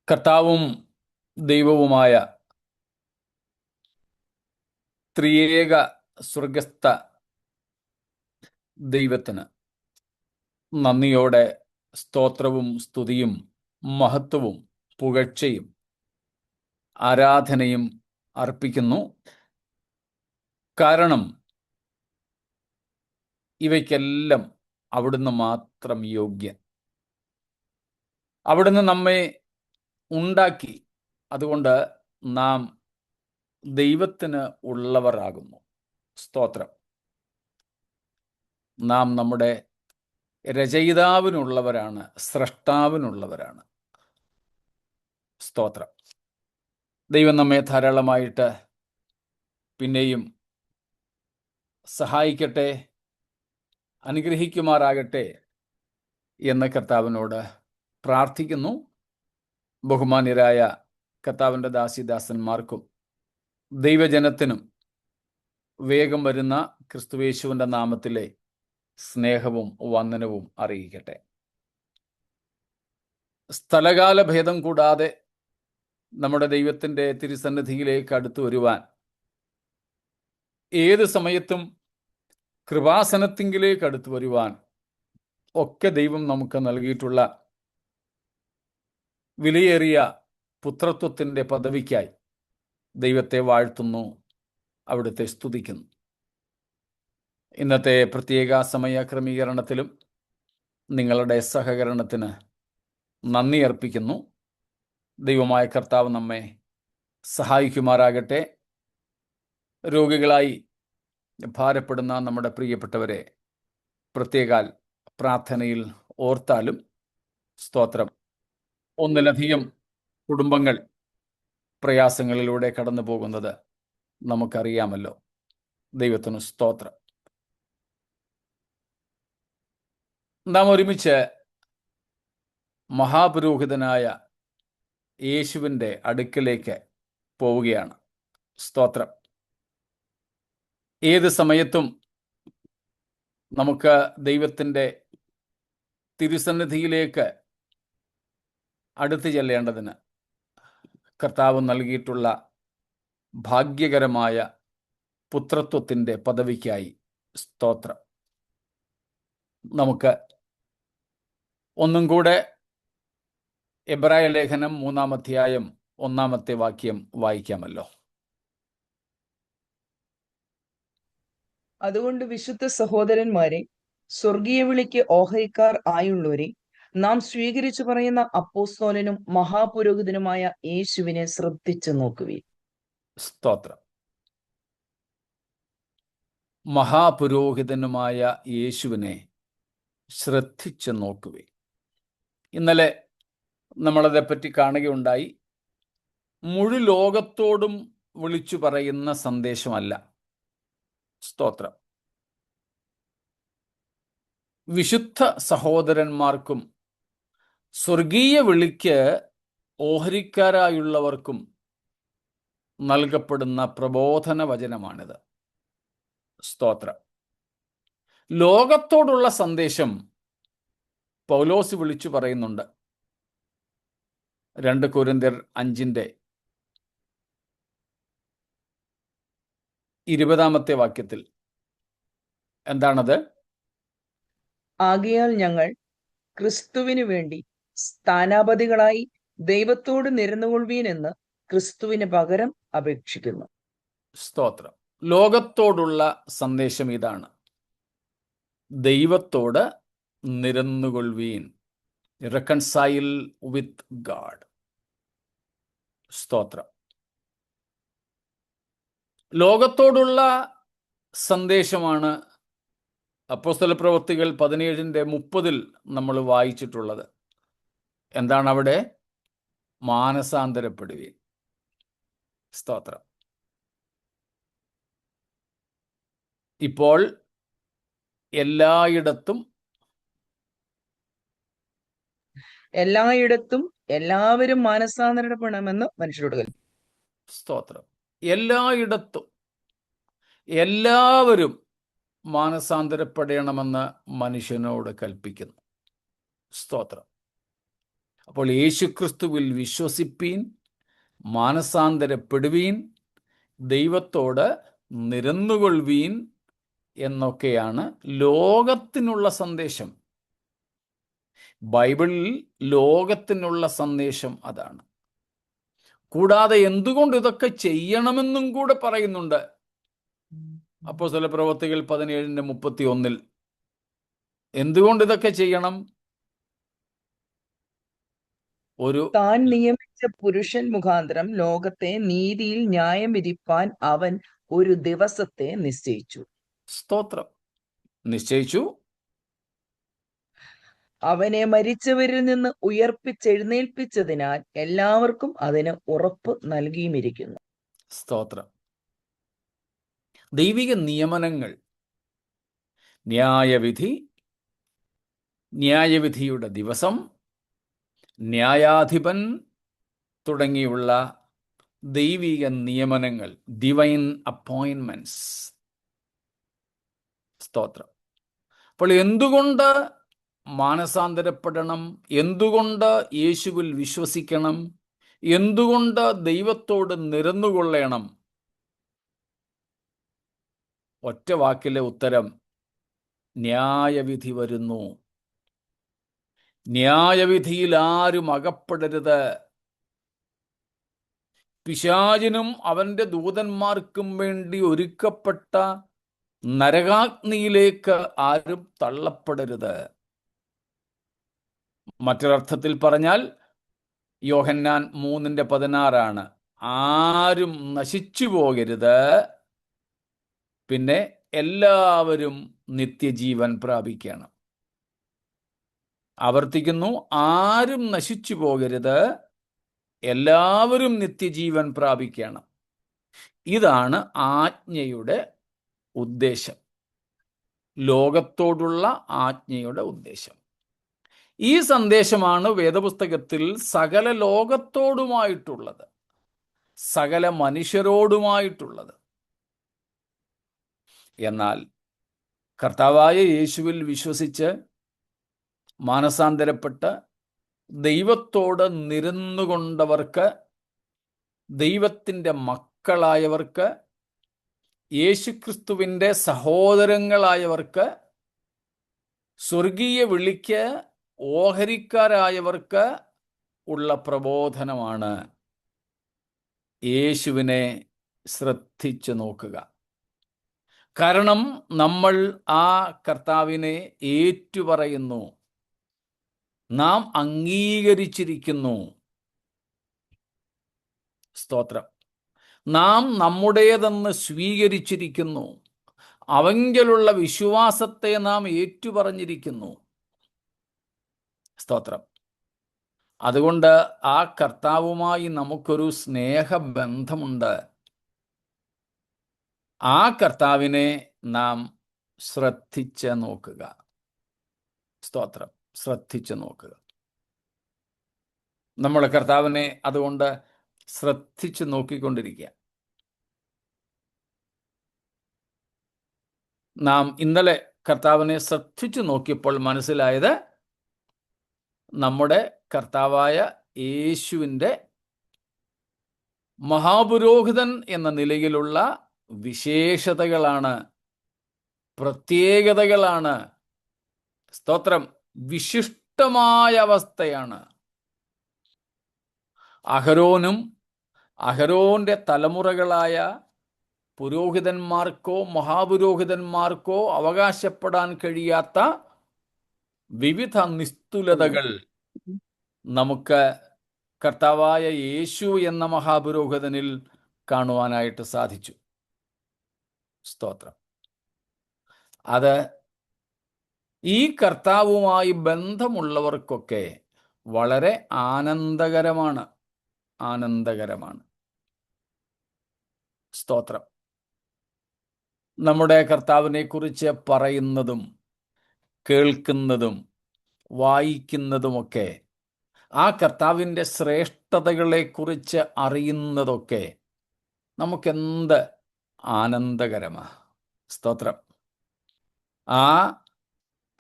കർത്താവും ദൈവവുമായ ത്രിയേക സ്വർഗസ്ഥ ദൈവത്തിന് നന്ദിയോടെ സ്തോത്രവും സ്തുതിയും മഹത്വവും പുകഴ്ചയും ആരാധനയും അർപ്പിക്കുന്നു. കാരണം ഇവയ്ക്കെല്ലാം അവിടുന്ന് മാത്രം യോഗ്യൻ. അവിടുന്ന് നമ്മെ ഉണ്ടാക്കി, അതുകൊണ്ട് നാം ദൈവത്തിന് ഉള്ളവരാകുന്നു. സ്തോത്രം. നാം നമ്മുടെ രചയിതാവിനുള്ളവരാണ്, സ്രഷ്ടാവിനുള്ളവരാണ്. സ്തോത്രം. ദൈവം നമ്മെ ധാരാളമായിട്ട് പിന്നെയും സഹായിക്കട്ടെ, അനുഗ്രഹിക്കുമാറാകട്ടെ എന്ന് കർത്താവിനോട് പ്രാർത്ഥിക്കുന്നു. ബഹുമാന്യരായ കർത്താവിൻ്റെ ദാസിദാസന്മാർക്കും ദൈവജനത്തിനും വേഗം വരുന്ന ക്രിസ്തുയേശുവിൻ്റെ നാമത്തിലെ സ്നേഹവും വന്ദനവും അറിയിക്കട്ടെ. സ്ഥലകാല ഭേദം കൂടാതെ നമ്മുടെ ദൈവത്തിൻ്റെ തിരുസന്നിധിയിലേക്ക് അടുത്തു വരുവാൻ, ഏത് സമയത്തും കൃപാസനത്തിങ്കിലേക്ക് അടുത്തു വരുവാൻ ഒക്കെ ദൈവം നമുക്ക് നൽകിയിട്ടുള്ള വിലയേറിയ പുത്രത്വത്തിൻ്റെ പദവിക്കായി ദൈവത്തെ വാഴ്ത്തുന്നു, അവിടുത്തെ സ്തുതിക്കുന്നു. ഇന്നത്തെ പ്രത്യേക സമയ ക്രമീകരണത്തിലും നിങ്ങളുടെ സഹകരണത്തിന് നന്ദി അർപ്പിക്കുന്നു. ദൈവമായ കർത്താവ് നമ്മെ സഹായിക്കുമാറാകട്ടെ. രോഗികളായി ഭാരപ്പെടുന്ന നമ്മുടെ പ്രിയപ്പെട്ടവരെ പ്രത്യേകാൽ പ്രാർത്ഥനയിൽ ഓർത്താലും സ്തോത്രം. ഒന്നിലധികം കുടുംബങ്ങൾ പ്രയാസങ്ങളിലൂടെ കടന്നു പോകുന്നത് നമുക്കറിയാമല്ലോ. ദൈവത്തിന് സ്തോത്രം. നാം ഒരുമിച്ച് മഹാപുരോഹിതനായ യേശുവിൻ്റെ അടുക്കലേക്ക് പോവുകയാണ്. സ്തോത്രം. ഏത് സമയത്തും നമുക്ക് ദൈവത്തിൻ്റെ തിരുസന്നിധിയിലേക്ക് അടുത്ത് ചെല്ലേണ്ടതിന് കർത്താവ് നൽകിയിട്ടുള്ള ഭാഗ്യകരമായ പുത്രത്വത്തിൻ്റെ പദവിക്കായി സ്തോത്രം. നമുക്ക് ഒന്നും കൂടെ എബ്രായ ലേഖനം 3-ാം അധ്യായം 1-ാമത്തെ വാക്യം വായിക്കാമല്ലോ. അതുകൊണ്ട് വിശുദ്ധ സഹോദരന്മാരെ, സ്വർഗീയ വിളിക്ക് ഓഹരിക്കാർ ആയുള്ളവരെ, നാം സ്വീകരിച്ചു പറയുന്ന അപ്പോസ്തലനും മഹാപുരോഹിതനുമായ യേശുവിനെ ശ്രദ്ധിച്ചു നോക്കുവിൻ. സ്തോത്രം. മഹാപുരോഹിതനുമായ യേശുവിനെ ശ്രദ്ധിച്ചു നോക്കുവിൻ. ഇന്നലെ നമ്മളതേപ്പറ്റി കാണുകയുണ്ടായി. മുഴു ലോകത്തോടും വിളിച്ചു പറയുന്ന സന്ദേശമല്ല. സ്തോത്രം. വിശുദ്ധ സഹോദരന്മാർക്കും സ്വർഗീയ വിളിക്ക് ഓഹരിക്കാരായുള്ളവർക്കും നൽകപ്പെടുന്ന പ്രബോധന വചനമാണിത്. സ്തോത്രം. ലോകത്തോടുള്ള സന്ദേശം പൗലോസ് വിളിച്ചു പറയുന്നുണ്ട്. 2 കൊരിന്ത്യർ 5-ാമത്തെ വാക്യത്തിൽ എന്താണത്? ആകയാൽ ഞങ്ങൾ ക്രിസ്തുവിനു വേണ്ടി സ്ഥാനാപതികളായി ദൈവത്തോട് നിരന്നുകൊള്ളുവീൻ എന്ന് ക്രിസ്തുവിന് പകരം അപേക്ഷിക്കുന്നു. സ്തോത്രം. ലോകത്തോടുള്ള സന്ദേശം ഇതാണ്: ദൈവത്തോട് നിരന്നുകൊള്ളുവീൻ, റെക്കൺസൈൽ വിത്ത് ഗാഡ്. സ്തോത്രം. ലോകത്തോടുള്ള സന്ദേശമാണ് അപ്പോസ്തലപ്രവൃത്തികൾ 17:30 നമ്മൾ വായിച്ചിട്ടുള്ളത്. എന്താണ് അവിടെ? മാനസാന്തരപ്പെടുവീൻ. സ്തോത്രം. ഇപ്പോൾ എല്ലായിടത്തും എല്ലാവരും മാനസാന്തരപ്പെടണമെന്ന് മനുഷ്യരോട് കൽപ്പിച്ചു. സ്തോത്രം. എല്ലായിടത്തും എല്ലാവരും മാനസാന്തരപ്പെടണമെന്ന് മനുഷ്യനോട് കൽപ്പിക്കുന്നു. സ്തോത്രം. അപ്പോൾ യേശുക്രിസ്തുവിൽ വിശ്വസിപ്പീൻ, മാനസാന്തരപ്പെടുവീൻ, ദൈവത്തോട് നിരന്നുകൊള്ളുവീൻ എന്നൊക്കെയാണ് ലോകത്തിനുള്ള സന്ദേശം. ബൈബിളിൽ ലോകത്തിനുള്ള സന്ദേശം അതാണ്. കൂടാതെ എന്തുകൊണ്ട് ഇതൊക്കെ ചെയ്യണമെന്നും കൂടെ പറയുന്നുണ്ട്. അപ്പോസ്തല പ്രവൃത്തികൾ 17:31 എന്തുകൊണ്ട് ഇതൊക്കെ ചെയ്യണം? താൻ നിയമിച്ച പുരുഷൻ മുഖാന്തരം ലോകത്തെ നീതിയിൽ ന്യായം വിധിപ്പാൻ അവൻ ഒരു ദിവസത്തെ നിശ്ചയിച്ചു. സ്തോത്രം. നിശ്ചയിച്ചു. അവനെ മരിച്ചവരിൽ നിന്ന് ഉയർപ്പിച്ചെഴുന്നേൽപ്പിച്ചതിനാൽ എല്ലാവർക്കും അതിന് ഉറപ്പ് നൽകിയുമിരിക്കുന്നു. സ്തോത്രം. ദൈവിക നിയമനങ്ങൾ, ന്യായവിധി, ന്യായവിധിയുടെ ദിവസം, ന്യായാധിപൻ തുടങ്ങിയുള്ള ദൈവിക നിയമനങ്ങൾ, ഡിവൈൻ അപ്പോയിൻമെന്റ്സ്. സ്തോത്രം. അപ്പോൾ എന്തുകൊണ്ട് മാനസാന്തരപ്പെടണം? എന്തുകൊണ്ട് യേശുവിൽ വിശ്വസിക്കണം? എന്തുകൊണ്ട് ദൈവത്തോട് നിരന്നുകൊള്ളണം? ഒറ്റ വാക്കിലെ ഉത്തരം: ന്യായവിധി വരുന്നു. ന്യായവിധിയിൽ ആരും അകപ്പെടരുത്. പിശാചിനും അവന്റെ ദൂതന്മാർക്കും വേണ്ടി ഒരുക്കപ്പെട്ട നരകാഗ്നിയിലേക്ക് ആരും തള്ളപ്പെടരുത്. മറ്റൊരർത്ഥത്തിൽ പറഞ്ഞാൽ യോഹന്നാൻ 3:16 ആരും നശിച്ചു പോകരുത്, പിന്നെ എല്ലാവരും നിത്യജീവൻ പ്രാപിക്കണം. ആവർത്തിക്കുന്നു, ആരും നശിച്ചു പോകരുത്, എല്ലാവരും നിത്യജീവൻ പ്രാപിക്കണം. ഇതാണ് ആജ്ഞയുടെ ഉദ്ദേശം, ലോകത്തോടുള്ള ആജ്ഞയുടെ ഉദ്ദേശം. ഈ സന്ദേശമാണ് വേദപുസ്തകത്തിൽ സകല ലോകത്തോടുമായിട്ടുള്ളത്, സകല മനുഷ്യരോടുമായിട്ടുള്ളത്. എന്നാൽ കർത്താവായ യേശുവിൽ വിശ്വസിച്ച് മാനസാന്തരപ്പെട്ട് ദൈവത്തോട് നിരന്നുകൊണ്ടവർക്ക്, ദൈവത്തിൻ്റെ മക്കളായവർക്ക്, യേശുക്രിസ്തുവിൻ്റെ സഹോദരങ്ങളായവർക്ക്, സ്വർഗീയ വിളിക്ക് ഓഹരിക്കാരായവർക്ക് ഉള്ള പ്രബോധനമാണ്: യേശുവിനെ ശ്രദ്ധിച്ചു നോക്കുക. കാരണം നമ്മൾ ആ കർത്താവിനെ ഏറ്റുപറയുന്നു, നാം അംഗീകരിച്ചിരിക്കുന്നു. സ്തോത്രം. നാം നമ്മുടേതെന്ന് സ്വീകരിച്ചിരിക്കുന്നു. അവങ്കലുള്ള വിശ്വാസത്തെ നാം ഏറ്റുപറഞ്ഞിരിക്കുന്നു. സ്തോത്രം. അതുകൊണ്ട് ആ കർത്താവുമായി നമുക്കൊരു സ്നേഹബന്ധമുണ്ട്. ആ കർത്താവിനെ നാം ശ്രദ്ധിച്ച് നോക്കുക. സ്തോത്രം. ശ്രദ്ധിച്ച് നോക്കുക. നമ്മൾ കർത്താവിനെ അതുകൊണ്ട് ശ്രദ്ധിച്ച് നോക്കിക്കൊണ്ടിരിക്കുക. നാം ഇന്നലെ കർത്താവിനെ ശ്രദ്ധിച്ചു നോക്കിയപ്പോൾ മനസ്സിലായത്, നമ്മുടെ കർത്താവായ യേശുവിൻ്റെ മഹാപുരോഹിതൻ എന്ന നിലയിലുള്ള വിശേഷതകളാണ്, പ്രത്യേകതകളാണ്. സ്തോത്രം. വിശിഷ്ടമായ അവസ്ഥയാണ്. അഹരോനും അഹരോന്റെ തലമുറകളായ പുരോഹിതന്മാർക്കോ മഹാപുരോഹിതന്മാർക്കോ അവകാശപ്പെടാൻ കഴിയാത്ത വിവിധ നിസ്തുലതകൾ നമുക്ക് കർത്താവായ യേശു എന്ന മഹാപുരോഹിതനിൽ കാണുവാനായിട്ട് സാധിച്ചു. സ്തോത്രം. അത് ഈ കർത്താവുമായി ബന്ധമുള്ളവർക്കൊക്കെ വളരെ ആനന്ദകരമാണ്. സ്തോത്രം. നമ്മുടെ കർത്താവിനെ കുറിച്ച് പറയുന്നതും കേൾക്കുന്നതും വായിക്കുന്നതുമൊക്കെ, ആ കർത്താവിൻ്റെ ശ്രേഷ്ഠതകളെക്കുറിച്ച് അറിയുന്നതൊക്കെ നമുക്കെന്ത് ആനന്ദകരമാണ്. സ്തോത്രം. ആ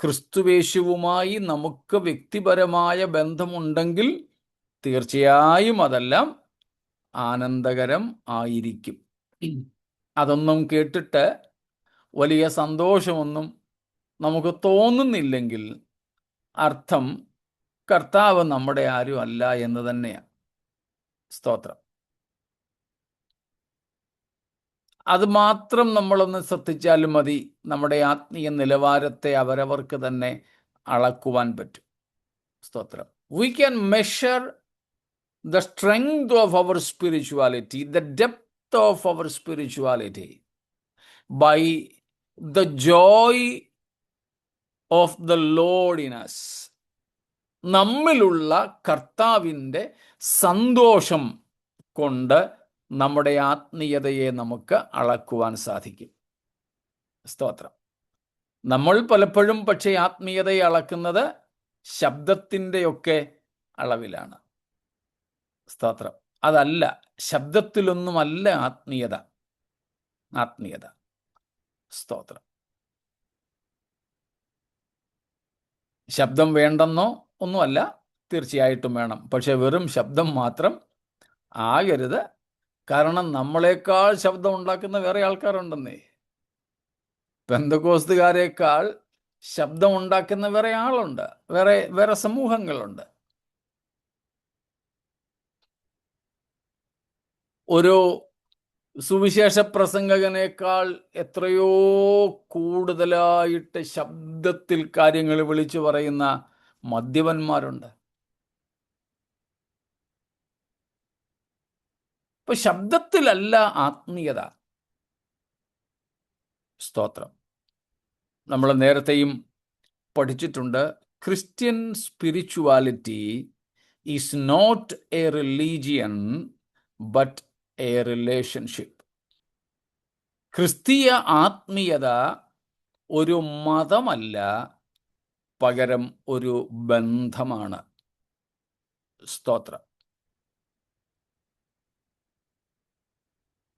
ക്രിസ്തുവേശുവുമായി നമുക്ക് വ്യക്തിപരമായ ബന്ധമുണ്ടെങ്കിൽ തീർച്ചയായും അതെല്ലാം ആനന്ദകരം ആയിരിക്കും. അതൊന്നും കേട്ടിട്ട് വലിയ സന്തോഷമൊന്നും നമുക്ക് തോന്നുന്നില്ലെങ്കിൽ അർത്ഥം കർത്താവ് നമ്മുടെ ആരും അല്ല എന്ന് തന്നെയാണ്. സ്തോത്രം. അത് മാത്രം നമ്മളൊന്ന് ശ്രദ്ധിച്ചാലും മതി, നമ്മുടെ ആത്മീയ നിലവാരത്തെ അവരവർക്ക് തന്നെ അളക്കുവാൻ പറ്റും. സ്തോത്രം. We can measure the strength of our spirituality, the depth of our spirituality by the joy of the Lord in us. നമ്മിലുള്ള കർത്താവിൻ്റെ സന്തോഷം കൊണ്ട് നമ്മുടെ ആത്മീയതയെ നമുക്ക് അളക്കുവാൻ സാധിക്കും. സ്തോത്രം. നമ്മൾ പലപ്പോഴും പക്ഷേ ആത്മീയതയെ അളക്കുന്നത് ശബ്ദത്തിൻ്റെയൊക്കെ അളവിലാണ്. സ്തോത്രം. അതല്ല, ശബ്ദത്തിലൊന്നുമല്ല ആത്മീയത. സ്തോത്രം. ശബ്ദം വേണ്ടെന്നോ ഒന്നുമല്ല, തീർച്ചയായിട്ടും വേണം. പക്ഷെ വെറും ശബ്ദം മാത്രം ആകരുത്. കാരണം നമ്മളെക്കാൾ ശബ്ദം ഉണ്ടാക്കുന്ന വേറെ ആൾക്കാരുണ്ടെന്നേ. പെന്തക്കോസ്തുകാരേക്കാൾ ശബ്ദം ഉണ്ടാക്കുന്ന വേറെ ആളുണ്ട്, വേറെ സമൂഹങ്ങളുണ്ട്. ഒരു സുവിശേഷ പ്രസംഗകനേക്കാൾ എത്രയോ കൂടുതലായിട്ട് ശബ്ദത്തിൽ കാര്യങ്ങൾ വിളിച്ചു പറയുന്ന മദ്യപന്മാരുണ്ട്. ഇപ്പൊ ശബ്ദത്തിലല്ല ആത്മീയത. സ്തോത്രം. നമ്മൾ നേരത്തെയും പഠിച്ചിട്ടുണ്ട്, Christian spirituality is not a religion but a relationship. ക്രിസ്തീയ ആത്മീയത ഒരു മതമല്ല, പകരം ഒരു ബന്ധമാണ്. സ്തോത്രം.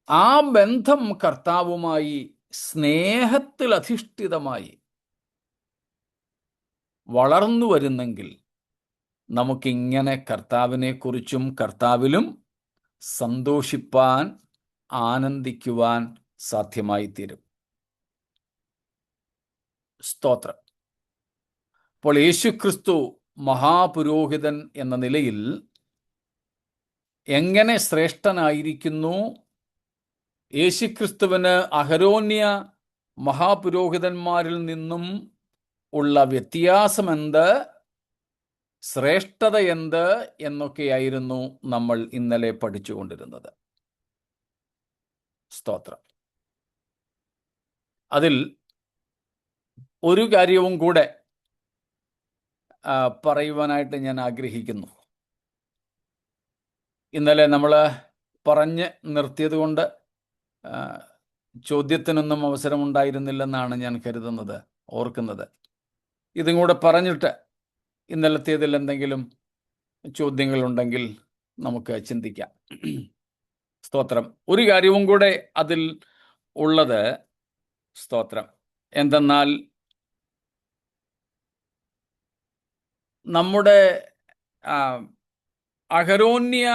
ആ ബന്ധം കർത്താവുമായി സ്നേഹത്തിൽ അധിഷ്ഠിതമായി വളർന്നു വരുന്നെങ്കിൽ നമുക്കിങ്ങനെ കർത്താവിനെക്കുറിച്ചും കർത്താവിലും സന്തോഷിപ്പാൻ, ആനന്ദിക്കുവാൻ സാധ്യമായി തീരും. സ്തോത്രം. അപ്പോൾ യേശുക്രിസ്തു മഹാപുരോഹിതൻ എന്ന നിലയിൽ എങ്ങനെ ശ്രേഷ്ഠനായിരിക്കുന്നു? യേശുക്രിസ്തുവിന് അഹരോന്യ മഹാപുരോഹിതന്മാരിൽ നിന്നും ഉള്ള വ്യത്യാസമെന്ത്, ശ്രേഷ്ഠത എന്ത് എന്നൊക്കെയായിരുന്നു നമ്മൾ ഇന്നലെ പഠിച്ചുകൊണ്ടിരുന്നത്. സ്തോത്രം. അതിൽ ഒരു കാര്യവും കൂടെ പറയുവാനായിട്ട് ഞാൻ ആഗ്രഹിക്കുന്നു. ഇന്നലെ നമ്മൾ പറഞ്ഞ് നിർത്തിയത് കൊണ്ട് ചോദ്യത്തിനൊന്നും അവസരമുണ്ടായിരുന്നില്ലെന്നാണ് ഞാൻ കരുതുന്നത്, ഓർക്കുന്നത്. ഇതും കൂടെ പറഞ്ഞിട്ട് ഇന്നലത്തേതിൽ എന്തെങ്കിലും ചോദ്യങ്ങളുണ്ടെങ്കിൽ നമുക്ക് ചിന്തിക്കാം. സ്തോത്രം. ഒരു കാര്യവും കൂടെ അതിൽ ഉള്ളത്, സ്തോത്രം, എന്തെന്നാൽ നമ്മുടെ അഹരോന്യ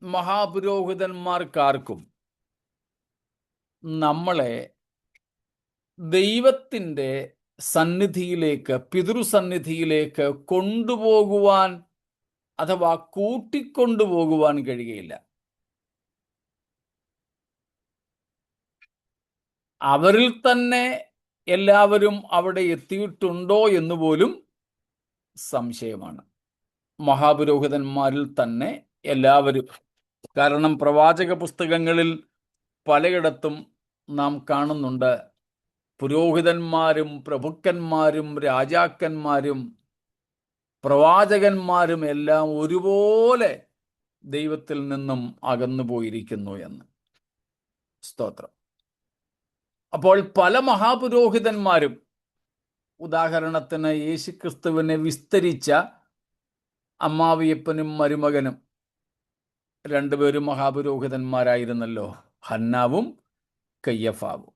മഹാപുരോഹിതന്മാർക്കാർക്കും നമ്മളെ ദൈവത്തിൻ്റെ സന്നിധിയിലേക്ക്, പിതൃസന്നിധിയിലേക്ക് കൊണ്ടുപോകുവാൻ അഥവാ കൂട്ടിക്കൊണ്ടുപോകുവാൻ കഴിയുകയില്ല. അവരിൽ തന്നെ എല്ലാവരും അവിടെ എത്തിയിട്ടുണ്ടോ എന്ന് പോലും സംശയമാണ്. മഹാപുരോഹിതന്മാരിൽ തന്നെ എല്ലാവരും. കാരണം പ്രവാചക പുസ്തകങ്ങളിൽ പലയിടത്തും നാം കാണുന്നുണ്ട്, പുരോഹിതന്മാരും പ്രഭുക്കന്മാരും രാജാക്കന്മാരും പ്രവാചകന്മാരും എല്ലാം ഒരുപോലെ ദൈവത്തിൽ നിന്നും അകന്നു പോയിരിക്കുന്നു എന്ന്. സ്തോത്രം. അപ്പോൾ പല മഹാപുരോഹിതന്മാരും, ഉദാഹരണത്തിന് യേശുക്രിസ്തുവിനെ വിസ്തരിച്ച അമ്മാവിയപ്പനും മരുമകനും രണ്ടുപേരും മഹാപുരോഹിതന്മാരായിരുന്നല്ലോ, ഹന്നാവും കയ്യഫാവും.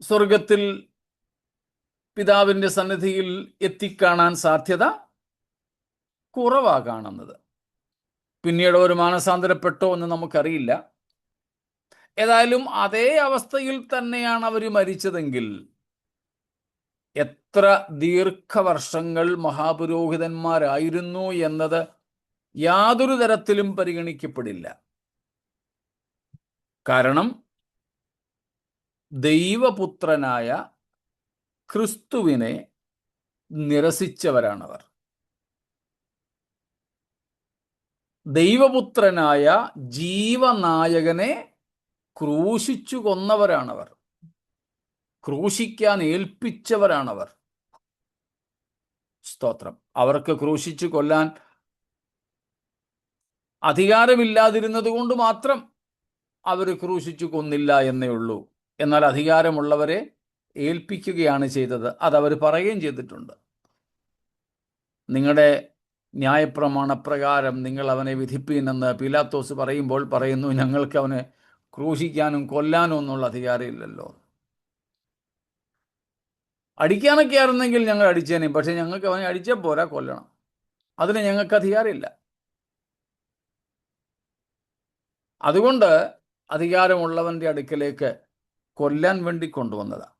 സ്വർഗത്തിൽ പിതാവിൻ്റെ സന്നിധിയിൽ എത്തിക്കാണാൻ സാധ്യത കുറവാ കാണുന്നത്. പിന്നീട് ഒരു മാനസാന്തരപ്പെട്ടോ എന്ന് നമുക്കറിയില്ല. ഏതായാലും അതേ അവസ്ഥയിൽ തന്നെയാണ് അവർ മരിച്ചതെങ്കിൽ എത്ര ദീർഘവർഷങ്ങൾ മഹാപുരോഹിതന്മാരായിരുന്നു എന്നത് യാതൊരു തരത്തിലും പരിഗണിക്കപ്പെടില്ല. കാരണം ദൈവപുത്രനായ ക്രിസ്തുവിനെ നിരസിച്ചവരാണവർ. ദൈവപുത്രനായ ജീവനായകനെ ക്രൂശിച്ചു കൊന്നവരാണവർ. ക്രൂശിക്കാൻ ഏൽപ്പിച്ചവരാണവർ. സ്തോത്രം. അവർക്ക് ക്രൂശിച്ചു കൊല്ലാൻ അധികാരമില്ലാതിരുന്നത് കൊണ്ട് മാത്രം അവർ ക്രൂശിച്ചു കൊന്നില്ല എന്നേ ഉള്ളൂ. എന്നാൽ അധികാരമുള്ളവരെ ഏൽപ്പിക്കുകയാണ് ചെയ്തത്. അതവർ പറയുകയും ചെയ്തിട്ടുണ്ട്. നിങ്ങളുടെ ന്യായപ്രമാണപ്രകാരം നിങ്ങൾ അവനെ വിധിപ്പീനെന്ന് പീലാത്തോസ് പറയുമ്പോൾ പറയുന്നു, ഞങ്ങൾക്ക് അവനെ ക്രൂശിക്കാനും കൊല്ലാനും ഒന്നുള്ള അധികാരമില്ലല്ലോ. അടിക്കാനൊക്കെ ആയിരുന്നെങ്കിൽ ഞങ്ങൾ അടിച്ചേനെ, പക്ഷെ ഞങ്ങൾക്ക് അവനെ അടിച്ചാൽ പോരാ, കൊല്ലണം. അതിന് ഞങ്ങൾക്ക് അധികാരമില്ല. അതുകൊണ്ട് അധികാരമുള്ളവൻ്റെ അടുക്കലേക്ക് കൊല്ലാൻ വേണ്ടി കൊണ്ടുവന്നതാണ്.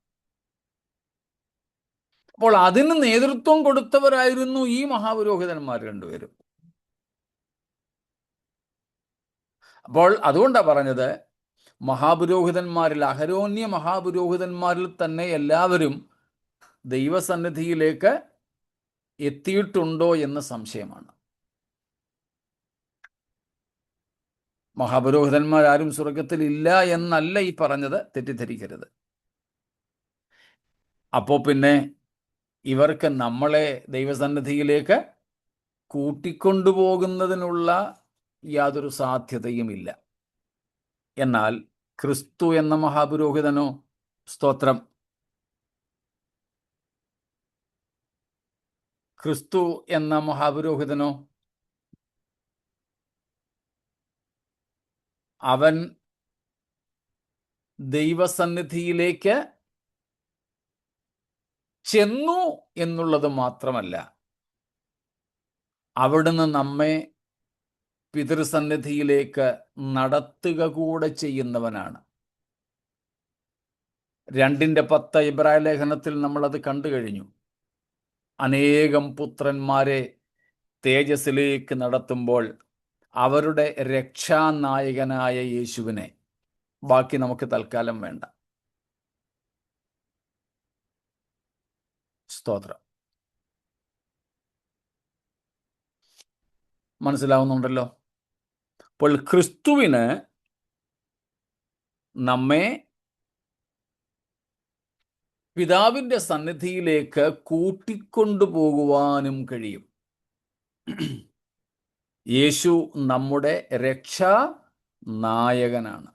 അപ്പോൾ അതിന് നേതൃത്വം കൊടുത്തവരായിരുന്നു ഈ മഹാപുരോഹിതന്മാർ രണ്ടുപേരും. അപ്പോൾ അതുകൊണ്ടാണ് പറഞ്ഞത്, മഹാപുരോഹിതന്മാരിൽ, അഹരോന്യ മഹാപുരോഹിതന്മാരിൽ തന്നെ എല്ലാവരും ദൈവസന്നിധിയിലേക്ക് എത്തിയിട്ടുണ്ടോ എന്ന് സംശയമാണ്. മഹാപുരോഹിതന്മാരാരും സ്വർഗത്തിൽ ഇല്ല എന്നല്ല ഈ പറഞ്ഞത്, തെറ്റിദ്ധരിക്കരുത്. അപ്പോൾ പിന്നെ ഇവർക്ക് നമ്മളെ ദൈവസന്നിധിയിലേക്ക് കൂട്ടിക്കൊണ്ടുപോകുന്നതിനുള്ള യാതൊരു സാധ്യതയുമില്ല. എന്നാൽ ക്രിസ്തു എന്ന മഹാപുരോഹിതനോ, സ്തോത്രം, ക്രിസ്തു എന്ന മഹാപുരോഹിതനോ അവൻ ദൈവസന്നിധിയിലേക്ക് ചെന്നു എന്നുള്ളത് മാത്രമല്ല, അവിടുന്ന് നമ്മെ പിതൃസന്നിധിയിലേക്ക് നടത്തുക കൂടെ ചെയ്യുന്നവനാണ്. 2:10 ഇബ്രായ ലേഖനത്തിൽ നമ്മളത് കണ്ടു കഴിഞ്ഞു. അനേകം പുത്രന്മാരെ തേജസ്സിലേക്ക് നടത്തുമ്പോൾ അവരുടെ രക്ഷാനായകനായ യേശുവിനെ, ബാക്കി നമുക്ക് തൽക്കാലം വേണ്ട. സ്തോത്രം. മനസ്സിലാവുന്നുണ്ടല്ലോ? അപ്പോൾ ക്രിസ്തുവിന് നമ്മെ പിതാവിൻ്റെ സന്നിധിയിലേക്ക് കൂട്ടിക്കൊണ്ടുപോകുവാനും കഴിയും. യേശു നമ്മുടെ രക്ഷാ നായകനാണ്.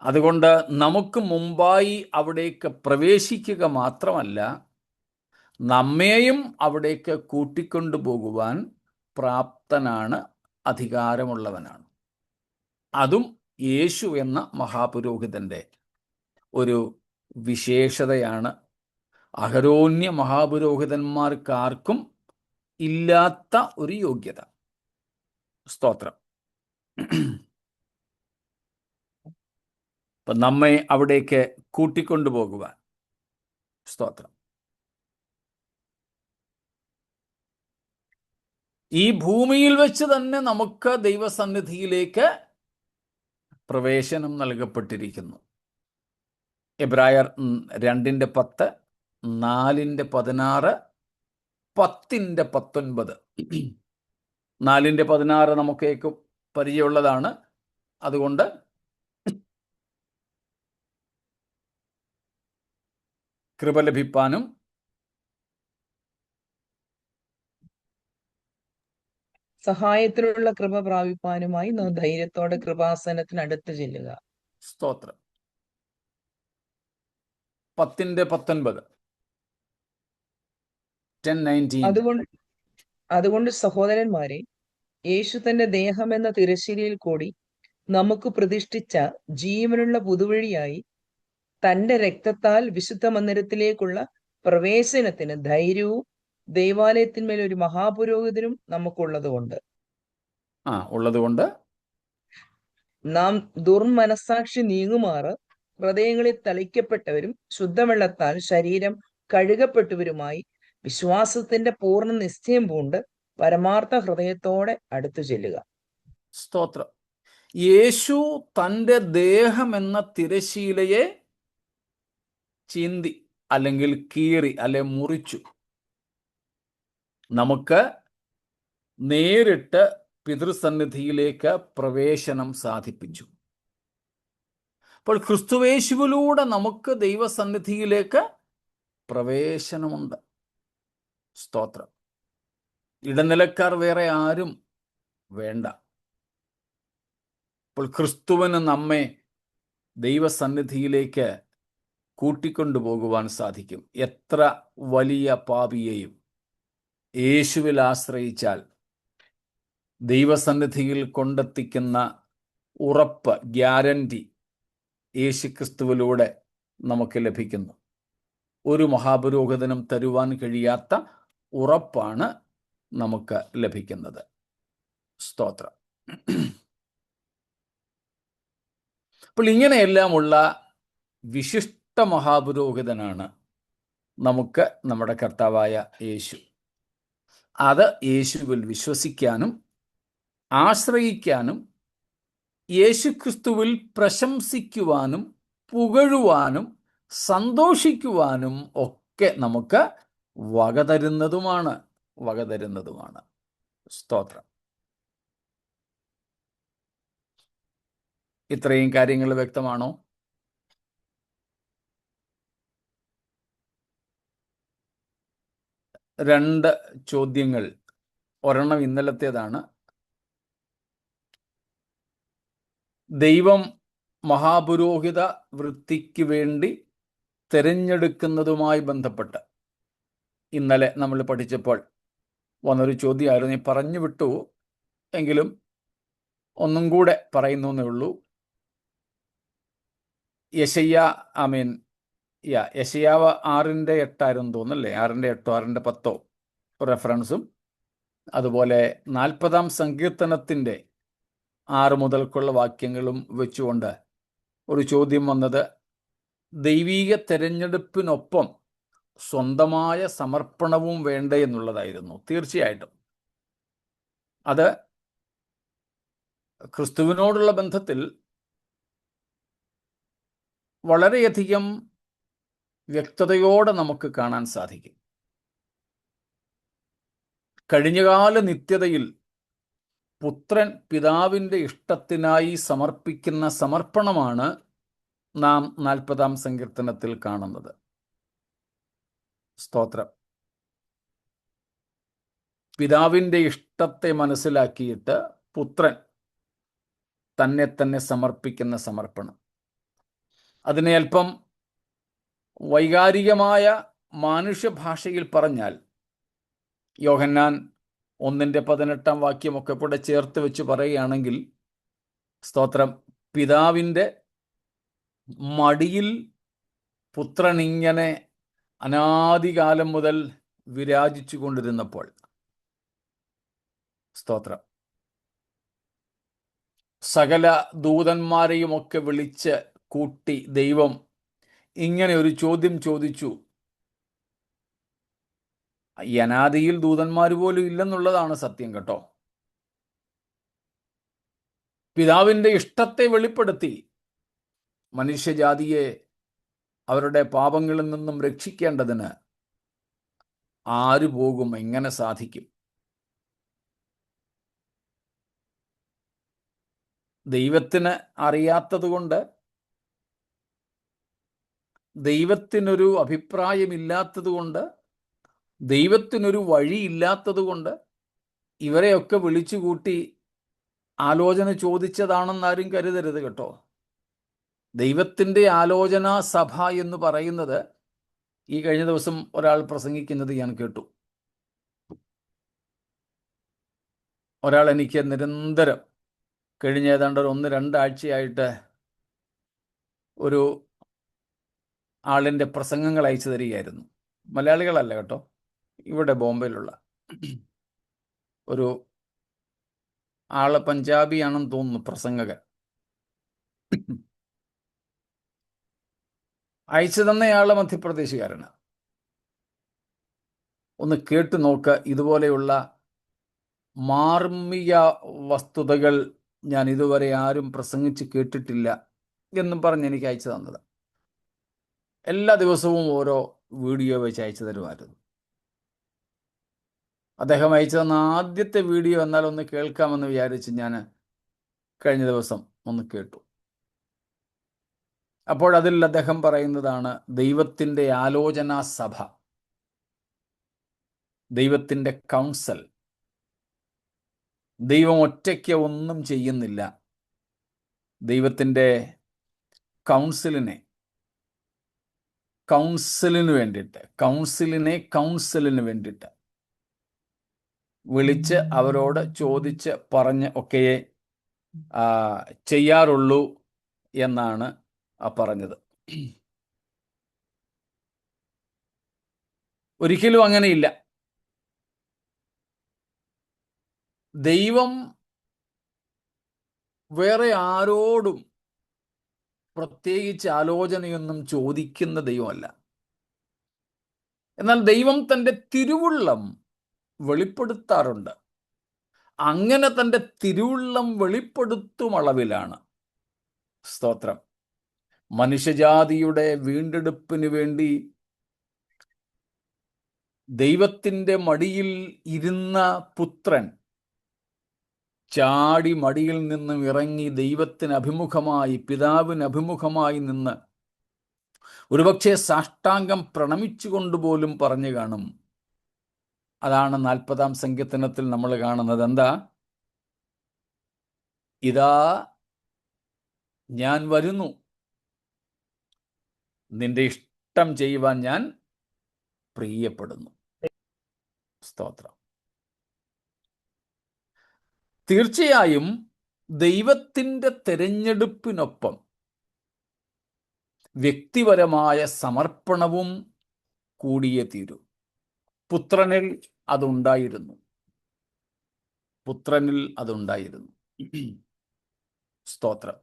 അതുകൊണ്ട് നമുക്ക് മുമ്പായി അവിടേക്ക് പ്രവേശിക്കുക മാത്രമല്ല, നമ്മെയും അവിടേക്ക് കൂട്ടിക്കൊണ്ടുപോകുവാൻ പ്രാപ്തനാണ്, അധികാരമുള്ളവനാണ്. അതും യേശു എന്ന മഹാപുരോഹിതൻ്റെ ഒരു വിശേഷതയാണ്. അഹരോന്യ മഹാപുരോഹിതന്മാർക്കാർക്കും ഇല്ലാത്ത ഒരു യോഗ്യത. സ്തോത്രം. അപ്പം നമ്മെ അവിടേക്ക് കൂട്ടിക്കൊണ്ടുപോകുവാൻ, സ്തോത്രം, ഈ ഭൂമിയിൽ വെച്ച് തന്നെ നമുക്ക് ദൈവസന്നിധിയിലേക്ക് പ്രവേശനം നൽകപ്പെട്ടിരിക്കുന്നു. എബ്രായർ 2:10, 4:16, 10:19. 4:16 നമുക്കേക്ക് പരിചയമുള്ളതാണ്. അതുകൊണ്ട് കൃപ ലഭിപ്പാനും സഹായത്തിലുള്ള കൃപ പ്രാപിപ്പാനുമായി നാം ധൈര്യത്തോടെ കൃപാസനത്തിന് അടുത്ത് ചെല്ലുക. സ്തോത്രം. 10:19, 10:19. അതുകൊണ്ട് സഹോദരന്മാരെ, യേശു തന്റെ ദേഹം എന്ന തിരശ്ശീലയിൽ കൂടി നമുക്ക് പ്രതിഷ്ഠിച്ച ജീവനുള്ള പുതുവഴിയായി തന്റെ രക്തത്താൽ വിശുദ്ധ മന്ദിരത്തിലേക്കുള്ള പ്രവേശനത്തിന് ധൈര്യവും ദൈവാലയത്തിന്മേൽ ഒരു മഹാപുരോഹിതനും നമുക്കുള്ളതുകൊണ്ട് ഉള്ളതുകൊണ്ട് നാം ദുർമനസാക്ഷി നീങ്ങുമാറ് ഹൃദയങ്ങളിൽ തളിക്കപ്പെട്ടവരും ശുദ്ധവെള്ളത്താൽ ശരീരം കഴുകപ്പെട്ടവരുമായി വിശ്വാസത്തിന്റെ പൂർണ്ണ നിശ്ചയം പൂണ്ട് പരമാർത്ഥ ഹൃദയത്തോടെ അടുത്തു ചെല്ലുക. സ്തോത്രം. യേശു തൻ്റെ ദേഹം എന്ന തിരശീലയെ ചീന്തി അല്ലെങ്കിൽ കീറി അല്ലെ മുറിച്ചു നമുക്ക് നേരിട്ട് പിതൃസന്നിധിയിലേക്ക് പ്രവേശനം സാധിപ്പിച്ചു. അപ്പോൾ ക്രിസ്തുവേശുവിലൂടെ നമുക്ക് ദൈവസന്നിധിയിലേക്ക് പ്രവേശനമുണ്ട്. സ്തോത്രം. ഇടനിലക്കാർ വേറെ ആരും വേണ്ട. അപ്പോൾ ക്രിസ്തുവിന് നമ്മെ ദൈവസന്നിധിയിലേക്ക് കൂട്ടിക്കൊണ്ടുപോകുവാൻ സാധിക്കും. എത്ര വലിയ പാപിയെയും യേശുവിൽ ആശ്രയിച്ചാൽ ദൈവസന്നിധിയിൽ കൊണ്ടെത്തിക്കുന്ന ഉറപ്പ്, ഗ്യാരണ്ടി യേശുക്രിസ്തുവിലൂടെ നമുക്ക് ലഭിക്കുന്നു. ഒരു മഹാപുരോഹിതനും തരുവാൻ കഴിയാത്ത ഉറപ്പാണ് നമുക്ക് ലഭിക്കുന്നത്. സ്തോത്രം. അപ്പോൾ ഇങ്ങനെയെല്ലാമുള്ള വിശിഷ്ട മഹാപുരോഹിതനാണ് നമുക്ക് നമ്മുടെ കർത്താവായ യേശു. അത് യേശുവിൽ വിശ്വസിക്കാനും ആശ്രയിക്കാനും യേശുക്രിസ്തുവിൽ പ്രശംസിക്കുവാനും പുകഴുവാനും സന്തോഷിക്കുവാനും ഒക്കെ നമുക്ക് വകതരുന്നതുമാണ്. സ്തോത്രം. ഇത്രയും കാര്യങ്ങൾ വ്യക്തമാണോ? രണ്ട് ചോദ്യങ്ങൾ. ഒരെണ്ണം ഇന്നലത്തേതാണ്. ദൈവം മഹാപുരോഹിത വൃത്തിക്ക് വേണ്ടി തിരഞ്ഞെടുക്കുന്നതുമായി ബന്ധപ്പെട്ട് ഇന്നലെ നമ്മൾ പഠിച്ചപ്പോൾ വന്നൊരു ചോദ്യമായിരുന്നു. ഞാൻ പറഞ്ഞു വിട്ടു, എങ്കിലും ഒന്നും കൂടെ പറയുന്നു എന്നേ ഉള്ളൂ. യെശയ്യാവ് 6:8 തോന്നുന്നല്ലേ, 6:8 6:10 റെഫറൻസും, അതുപോലെ 40-ാം സങ്കീർത്തനത്തിൻ്റെ 6 മുതൽക്കുള്ള വാക്യങ്ങളും വെച്ചുകൊണ്ട് ഒരു ചോദ്യം വന്നത് ദൈവീക തെരഞ്ഞെടുപ്പിനൊപ്പം സ്വന്തമായ സമർപ്പണവും വേണ്ടേ എന്നുള്ളതായിരുന്നു. തീർച്ചയായിട്ടും അത് ക്രിസ്തുവിനോടുള്ള ബന്ധത്തിൽ വളരെയധികം വ്യക്തതയോടെ നമുക്ക് കാണാൻ സാധിക്കും. കഴിഞ്ഞകാല നിത്യതയിൽ പുത്രൻ പിതാവിൻ്റെ ഇഷ്ടത്തിനായി സമർപ്പിക്കുന്ന സമർപ്പണമാണ് നാം 40-ാം സങ്കീർത്തനത്തിൽ കാണുന്നത്. സ്തോത്രം. പിതാവിൻ്റെ ഇഷ്ടത്തെ മനസ്സിലാക്കിയിട്ട് പുത്രൻ തന്നെ സമർപ്പിക്കുന്ന സമർപ്പണം. അതിനെ അല്പം വൈകാരികമായ മാനുഷ്യഭാഷയിൽ പറഞ്ഞാൽ യോഹന്നാൻ 1:18 വാക്യമൊക്കെ കൂടെ ചേർത്ത് വെച്ച് പറയുകയാണെങ്കിൽ, സ്തോത്രം, പിതാവിൻ്റെ മടിയിൽ പുത്രൻ ഇങ്ങനെ അനാദികാലം മുതൽ വിരാജിച്ചു കൊണ്ടിരുന്നപ്പോൾ, സ്തോത്രം, സകല ദൂതന്മാരെയുമൊക്കെ വിളിച്ച് കൂട്ടി ദൈവം ഇങ്ങനെ ഒരു ചോദ്യം ചോദിച്ചു. ഈ അനാദിയിൽ ദൂതന്മാർ പോലും ഇല്ലെന്നുള്ളതാണ് സത്യം കേട്ടോ. പിതാവിൻ്റെ ഇഷ്ടത്തെ വെളിപ്പെടുത്തി മനുഷ്യജാതിയെ അവരുടെ പാപങ്ങളിൽ നിന്നും രക്ഷിക്കേണ്ടതിന് ആര് പോകും? എങ്ങനെ സാധിക്കും? ദൈവത്തിന് അറിയാത്തതുകൊണ്ട്, ദൈവത്തിനൊരു അഭിപ്രായമില്ലാത്തതുകൊണ്ട്, ദൈവത്തിനൊരു വഴിയില്ലാത്തതുകൊണ്ട് ഇവരെയൊക്കെ വിളിച്ചുകൂട്ടി ആലോചന ചോദിച്ചതാണെന്നാരും കരുതരുത് കേട്ടോ. ദൈവത്തിൻ്റെ ആലോചനാ സഭ എന്ന് പറയുന്നത് ഈ കഴിഞ്ഞ ദിവസം ഒരാൾ പ്രസംഗിക്കുന്നത് ഞാൻ കേട്ടു. ഒരാൾ എനിക്ക് നിരന്തരം കഴിഞ്ഞ ഏതാണ്ട് 1-2 ആഴ്ചയായിട്ട് ഒരു ആളിൻ്റെ പ്രസംഗങ്ങൾ അയച്ചു തരികയായിരുന്നു. മലയാളികളല്ല കേട്ടോ, ഇവിടെ ബോംബെയിലുള്ള ഒരു ആള്, പഞ്ചാബിയാണെന്ന് തോന്നുന്നു പ്രസംഗകൻ. അയച്ചു തന്നയാള് മധ്യപ്രദേശുകാരനാണ്. ഒന്ന് കേട്ടു നോക്ക്, ഇതുപോലെയുള്ള മാർമിക വസ്തുതകൾ ഞാൻ ഇതുവരെ ആരും പ്രസംഗിച്ച് കേട്ടിട്ടില്ല എന്നും പറഞ്ഞ് എനിക്ക് അയച്ചു തന്നത്. എല്ലാ ദിവസവും ഓരോ വീഡിയോ വെച്ച് അയച്ചു തരുമായിരുന്നു. അദ്ദേഹം അയച്ചു തന്ന ആദ്യത്തെ വീഡിയോ എന്നാൽ ഒന്ന് കേൾക്കാമെന്ന് വിചാരിച്ച് ഞാൻ കഴിഞ്ഞ ദിവസം ഒന്ന് കേട്ടു. അപ്പോഴതിൽ അദ്ദേഹം പറയുന്നതാണ് ദൈവത്തിൻ്റെ ആലോചനാ സഭ, ദൈവത്തിൻ്റെ കൗൺസിൽ. ദൈവം ഒറ്റയ്ക്ക് ഒന്നും ചെയ്യുന്നില്ല. ദൈവത്തിൻ്റെ കൗൺസിലിന് വേണ്ടിയിട്ട് വിളിച്ച് അവരോട് ചോദിച്ച് പറഞ്ഞ് ഒക്കെയേ ചെയ്യാറുള്ളൂ എന്നാണ് പറഞ്ഞത്. ഒരിക്കലും അങ്ങനെയില്ല. ദൈവം വേറെ ആരോടും പ്രത്യേകിച്ച് ആലോചനയൊന്നും ചോദിക്കുന്ന ദൈവമല്ല. എന്നാൽ ദൈവം തൻ്റെ തിരുവുള്ളം വെളിപ്പെടുത്താറുണ്ട്. അങ്ങനെ തൻ്റെ തിരുവുള്ളം വെളിപ്പെടുത്തും അളവിലാണ്, സ്തോത്രം, മനുഷ്യജാതിയുടെ വീണ്ടെടുപ്പിന് വേണ്ടി ദൈവത്തിൻ്റെ മടിയിൽ ഇരുന്ന പുത്രൻ ചാടി മടിയിൽ നിന്നും ഇറങ്ങി ദൈവത്തിന് അഭിമുഖമായി, പിതാവിന് അഭിമുഖമായി നിന്ന് ഒരുപക്ഷെ സാഷ്ടാംഗം പ്രണമിച്ചുകൊണ്ടുപോലും പറഞ്ഞു കാണും. അതാണ് 40-ാം സങ്കീർത്തനത്തിൽ നമ്മൾ കാണുന്നത്. എന്താ? ഇതാ ഞാൻ വരുന്നു, നിന്റെ ഇഷ്ടം ചെയ്യുവാൻ ഞാൻ പ്രിയപ്പെടുന്നു. സ്തോത്രം. തീർച്ചയായും ദൈവത്തിൻ്റെ തെരഞ്ഞെടുപ്പിനൊപ്പം വ്യക്തിപരമായ സമർപ്പണവും കൂടിയേ തീരൂ. പുത്രനിൽ അതുണ്ടായിരുന്നു. സ്തോത്രം.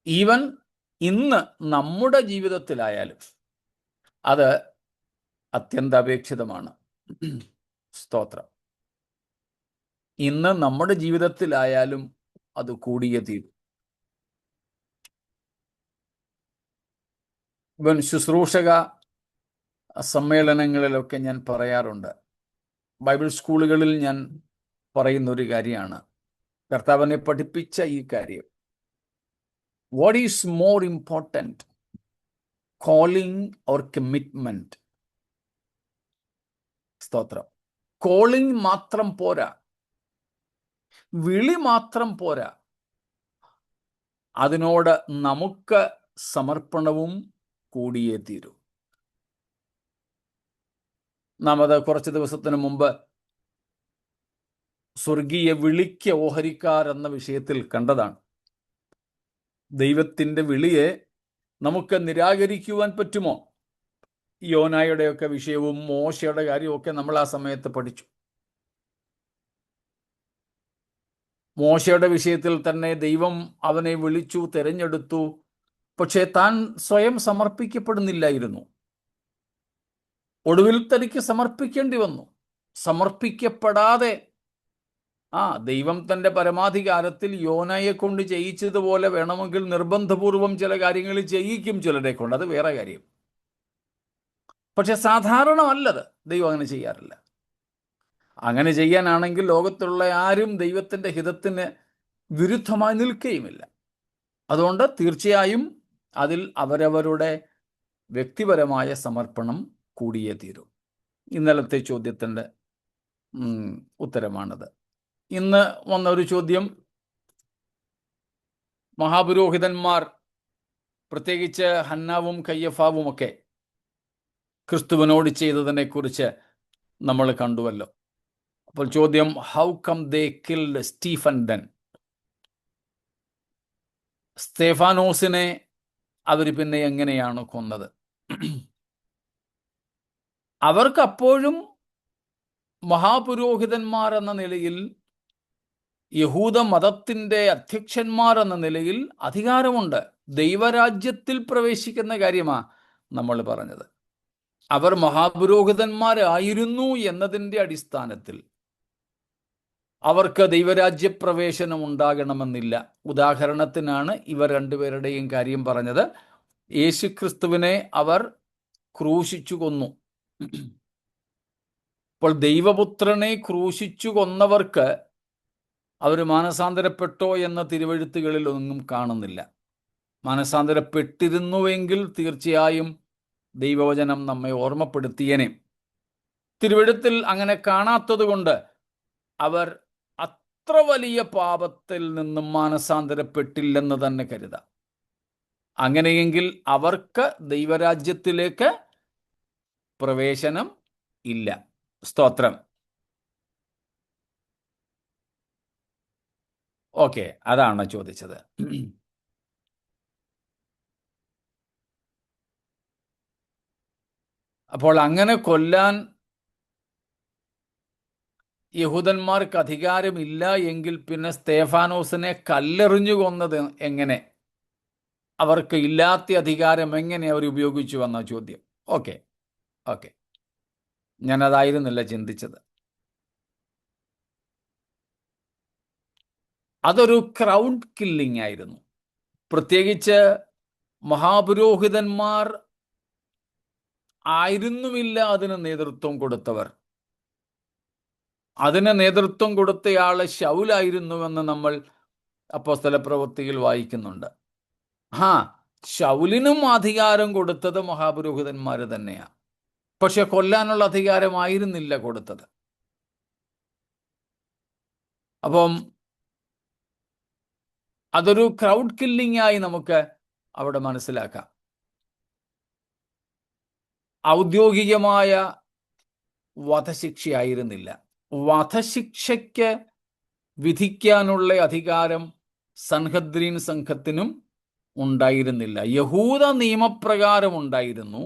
ഈവൻ ഇന്ന് നമ്മുടെ ജീവിതത്തിലായാലും അത് അത്യന്താപേക്ഷിതമാണ്. സ്തോത്രം. ഇന്ന് നമ്മുടെ ജീവിതത്തിലായാലും അത് കൂടിയേ തീരും. ഇവൻ ശുശ്രൂഷക സമ്മേളനങ്ങളിലൊക്കെ ഞാൻ പറയാറുണ്ട്, ബൈബിൾ സ്കൂളുകളിൽ ഞാൻ പറയുന്ന ഒരു കാര്യമാണ്, കർത്താവിനെ പഠിപ്പിച്ച ഈ കാര്യം. What is more important, calling or commitment? സ്തോത്രം. കോളിംഗ് മാത്രം പോരാ, വിളി മാത്രം പോരാ, അതിനോട് നമുക്ക് സമർപ്പണവും കൂടിയേ തീരൂ. നാം അത് കുറച്ച് ദിവസത്തിന് മുമ്പ് സ്വർഗീയ വിളിക്ക് ഓഹരിക്കാർ എന്ന വിഷയത്തിൽ കണ്ടതാണ്. ദൈവത്തിൻ്റെ വിളിയെ നമുക്ക് നിരാകരിക്കുവാൻ പറ്റുമോ? യോനായുടെയൊക്കെ വിഷയവും മോശയുടെ കാര്യമൊക്കെ നമ്മൾ ആ സമയത്ത് പഠിച്ചു. മോശയുടെ വിഷയത്തിൽ തന്നെ ദൈവം അവനെ വിളിച്ചു, തിരഞ്ഞെടുത്തു. പക്ഷേ താൻ സ്വയം സമർപ്പിക്കപ്പെടുന്നില്ലായിരുന്നു. ഒടുവിൽ തനിക്ക് സമർപ്പിക്കേണ്ടി വന്നു. സമർപ്പിക്കപ്പെടാതെ ദൈവം തൻ്റെ പരമാധികാരത്തിൽ യോനയെ കൊണ്ട് ചെയ്യിച്ചതുപോലെ വേണമെങ്കിൽ നിർബന്ധപൂർവം ചില കാര്യങ്ങൾ ചെയ്യിക്കും ചിലരെ കൊണ്ട്, അത് വേറെ കാര്യം. പക്ഷെ സാധാരണമല്ലത്. ദൈവം അങ്ങനെ ചെയ്യാറില്ല. അങ്ങനെ ചെയ്യാനാണെങ്കിൽ ലോകത്തുള്ള ആരും ദൈവത്തിൻ്റെ ഹിതത്തിന് വിരുദ്ധമായി നിൽക്കുകയുമില്ല. അതുകൊണ്ട് തീർച്ചയായും അതിൽ അവരവരുടെ വ്യക്തിപരമായ സമർപ്പണം കൂടിയേ തീരൂ. ഇന്നലത്തെ ചോദ്യത്തിൻ്റെ ഉത്തരമാണത്. ഇന്ന് വന്ന ഒരു ചോദ്യം, മഹാപുരോഹിതന്മാർ പ്രത്യേകിച്ച് ഹന്നാവും കയ്യഫാവുമൊക്കെ ക്രിസ്തുവിനോട് ചെയ്തതിനെക്കുറിച്ച് നമ്മൾ കണ്ടുവല്ലോ. അപ്പോൾ ചോദ്യം, how come they killed Stephen then? സ്തേഫാനോസിനെ അവർ പിന്നെ എങ്ങനെയാണ് കൊന്നത്? അവർക്ക് അപ്പോഴും മഹാപുരോഹിതന്മാർ എന്ന നിലയിൽ, യഹൂദ മതത്തിൻ്റെ അധ്യക്ഷന്മാർ എന്ന നിലയിൽ അധികാരമുണ്ട്. ദൈവരാജ്യത്തിൽ പ്രവേശിക്കുന്ന കാര്യമാണ് നമ്മൾ പറഞ്ഞത്. അവർ മഹാപുരോഹിതന്മാരായിരുന്നു എന്നതിൻ്റെ അടിസ്ഥാനത്തിൽ അവർക്ക് ദൈവരാജ്യപ്രവേശനം ഉണ്ടാകണമെന്നില്ല. ഉദാഹരണത്തിനാണ് ഇവർ രണ്ടുപേരുടെയും കാര്യം പറഞ്ഞത്. യേശുക്രിസ്തുവിനെ അവർ ക്രൂശിച്ചു കൊന്നു. അപ്പോൾ ദൈവപുത്രനെ ക്രൂശിച്ചു കൊന്നവർക്ക് അവർ മാനസാന്തരപ്പെട്ടോ എന്ന തിരുവെഴുത്തുകളിൽ ഒന്നും കാണുന്നില്ല. മാനസാന്തരപ്പെട്ടിരുന്നുവെങ്കിൽ തീർച്ചയായും ദൈവവചനം നമ്മെ ഓർമ്മപ്പെടുത്തിയേനെ. തിരുവെഴുത്തിൽ അങ്ങനെ കാണാത്തത് കൊണ്ട് അവർ അത്ര വലിയ പാപത്തിൽ നിന്നും മാനസാന്തരപ്പെട്ടില്ലെന്ന് തന്നെ കരുതാം. അങ്ങനെയെങ്കിൽ അവർക്ക് ദൈവരാജ്യത്തിലേക്ക് പ്രവേശനം ഇല്ല. സ്തോത്രം. ഓക്കെ, അതാണ് ചോദിച്ചത്. അപ്പോൾ അങ്ങനെ കൊല്ലാൻ യഹൂദന്മാർക്ക് അധികാരമില്ല എങ്കിൽ പിന്നെ സ്തേഫാനോസിനെ കല്ലെറിഞ്ഞു കൊന്നത് എങ്ങനെ? അവർക്ക് ഇല്ലാത്ത അധികാരം എങ്ങനെ അവർ ഉപയോഗിച്ചു എന്ന ചോദ്യം. ഓക്കെ, ഞാനതായിരുന്നില്ല ചിന്തിച്ചത്. അതൊരു ക്രൗഡ് കില്ലിംഗ് ആയിരുന്നു. പ്രത്യേകിച്ച് മഹാപുരോഹിതന്മാർ ആയിരുന്നുമില്ല അതിന് നേതൃത്വം കൊടുത്തവർ. അതിന് നേതൃത്വം കൊടുത്തയാള് ശൗലായിരുന്നുവെന്ന് നമ്മൾ അപ്പോസ്തലപ്രവൃത്തിയിൽ വായിക്കുന്നുണ്ട്. ശൗലിനും അധികാരം കൊടുത്തത് മഹാപുരോഹിതന്മാർ തന്നെയാണ്. പക്ഷെ കൊല്ലാനുള്ള അധികാരമായിരുന്നില്ല കൊടുത്തത്. അപ്പം അതൊരു ക്രൗഡ് കില്ലിംഗ് ആയി നമുക്ക് അവിടെ മനസ്സിലാക്കാം. ഔദ്യോഗികമായ വധശിക്ഷയായിരുന്നില്ല. വധശിക്ഷയ്ക്ക് വിധിക്കാനുള്ള അധികാരം സൻഹദ്രീൻ സംഘത്തിനും ഉണ്ടായിരുന്നില്ല. യഹൂദ നിയമപ്രകാരം ഉണ്ടായിരുന്നു,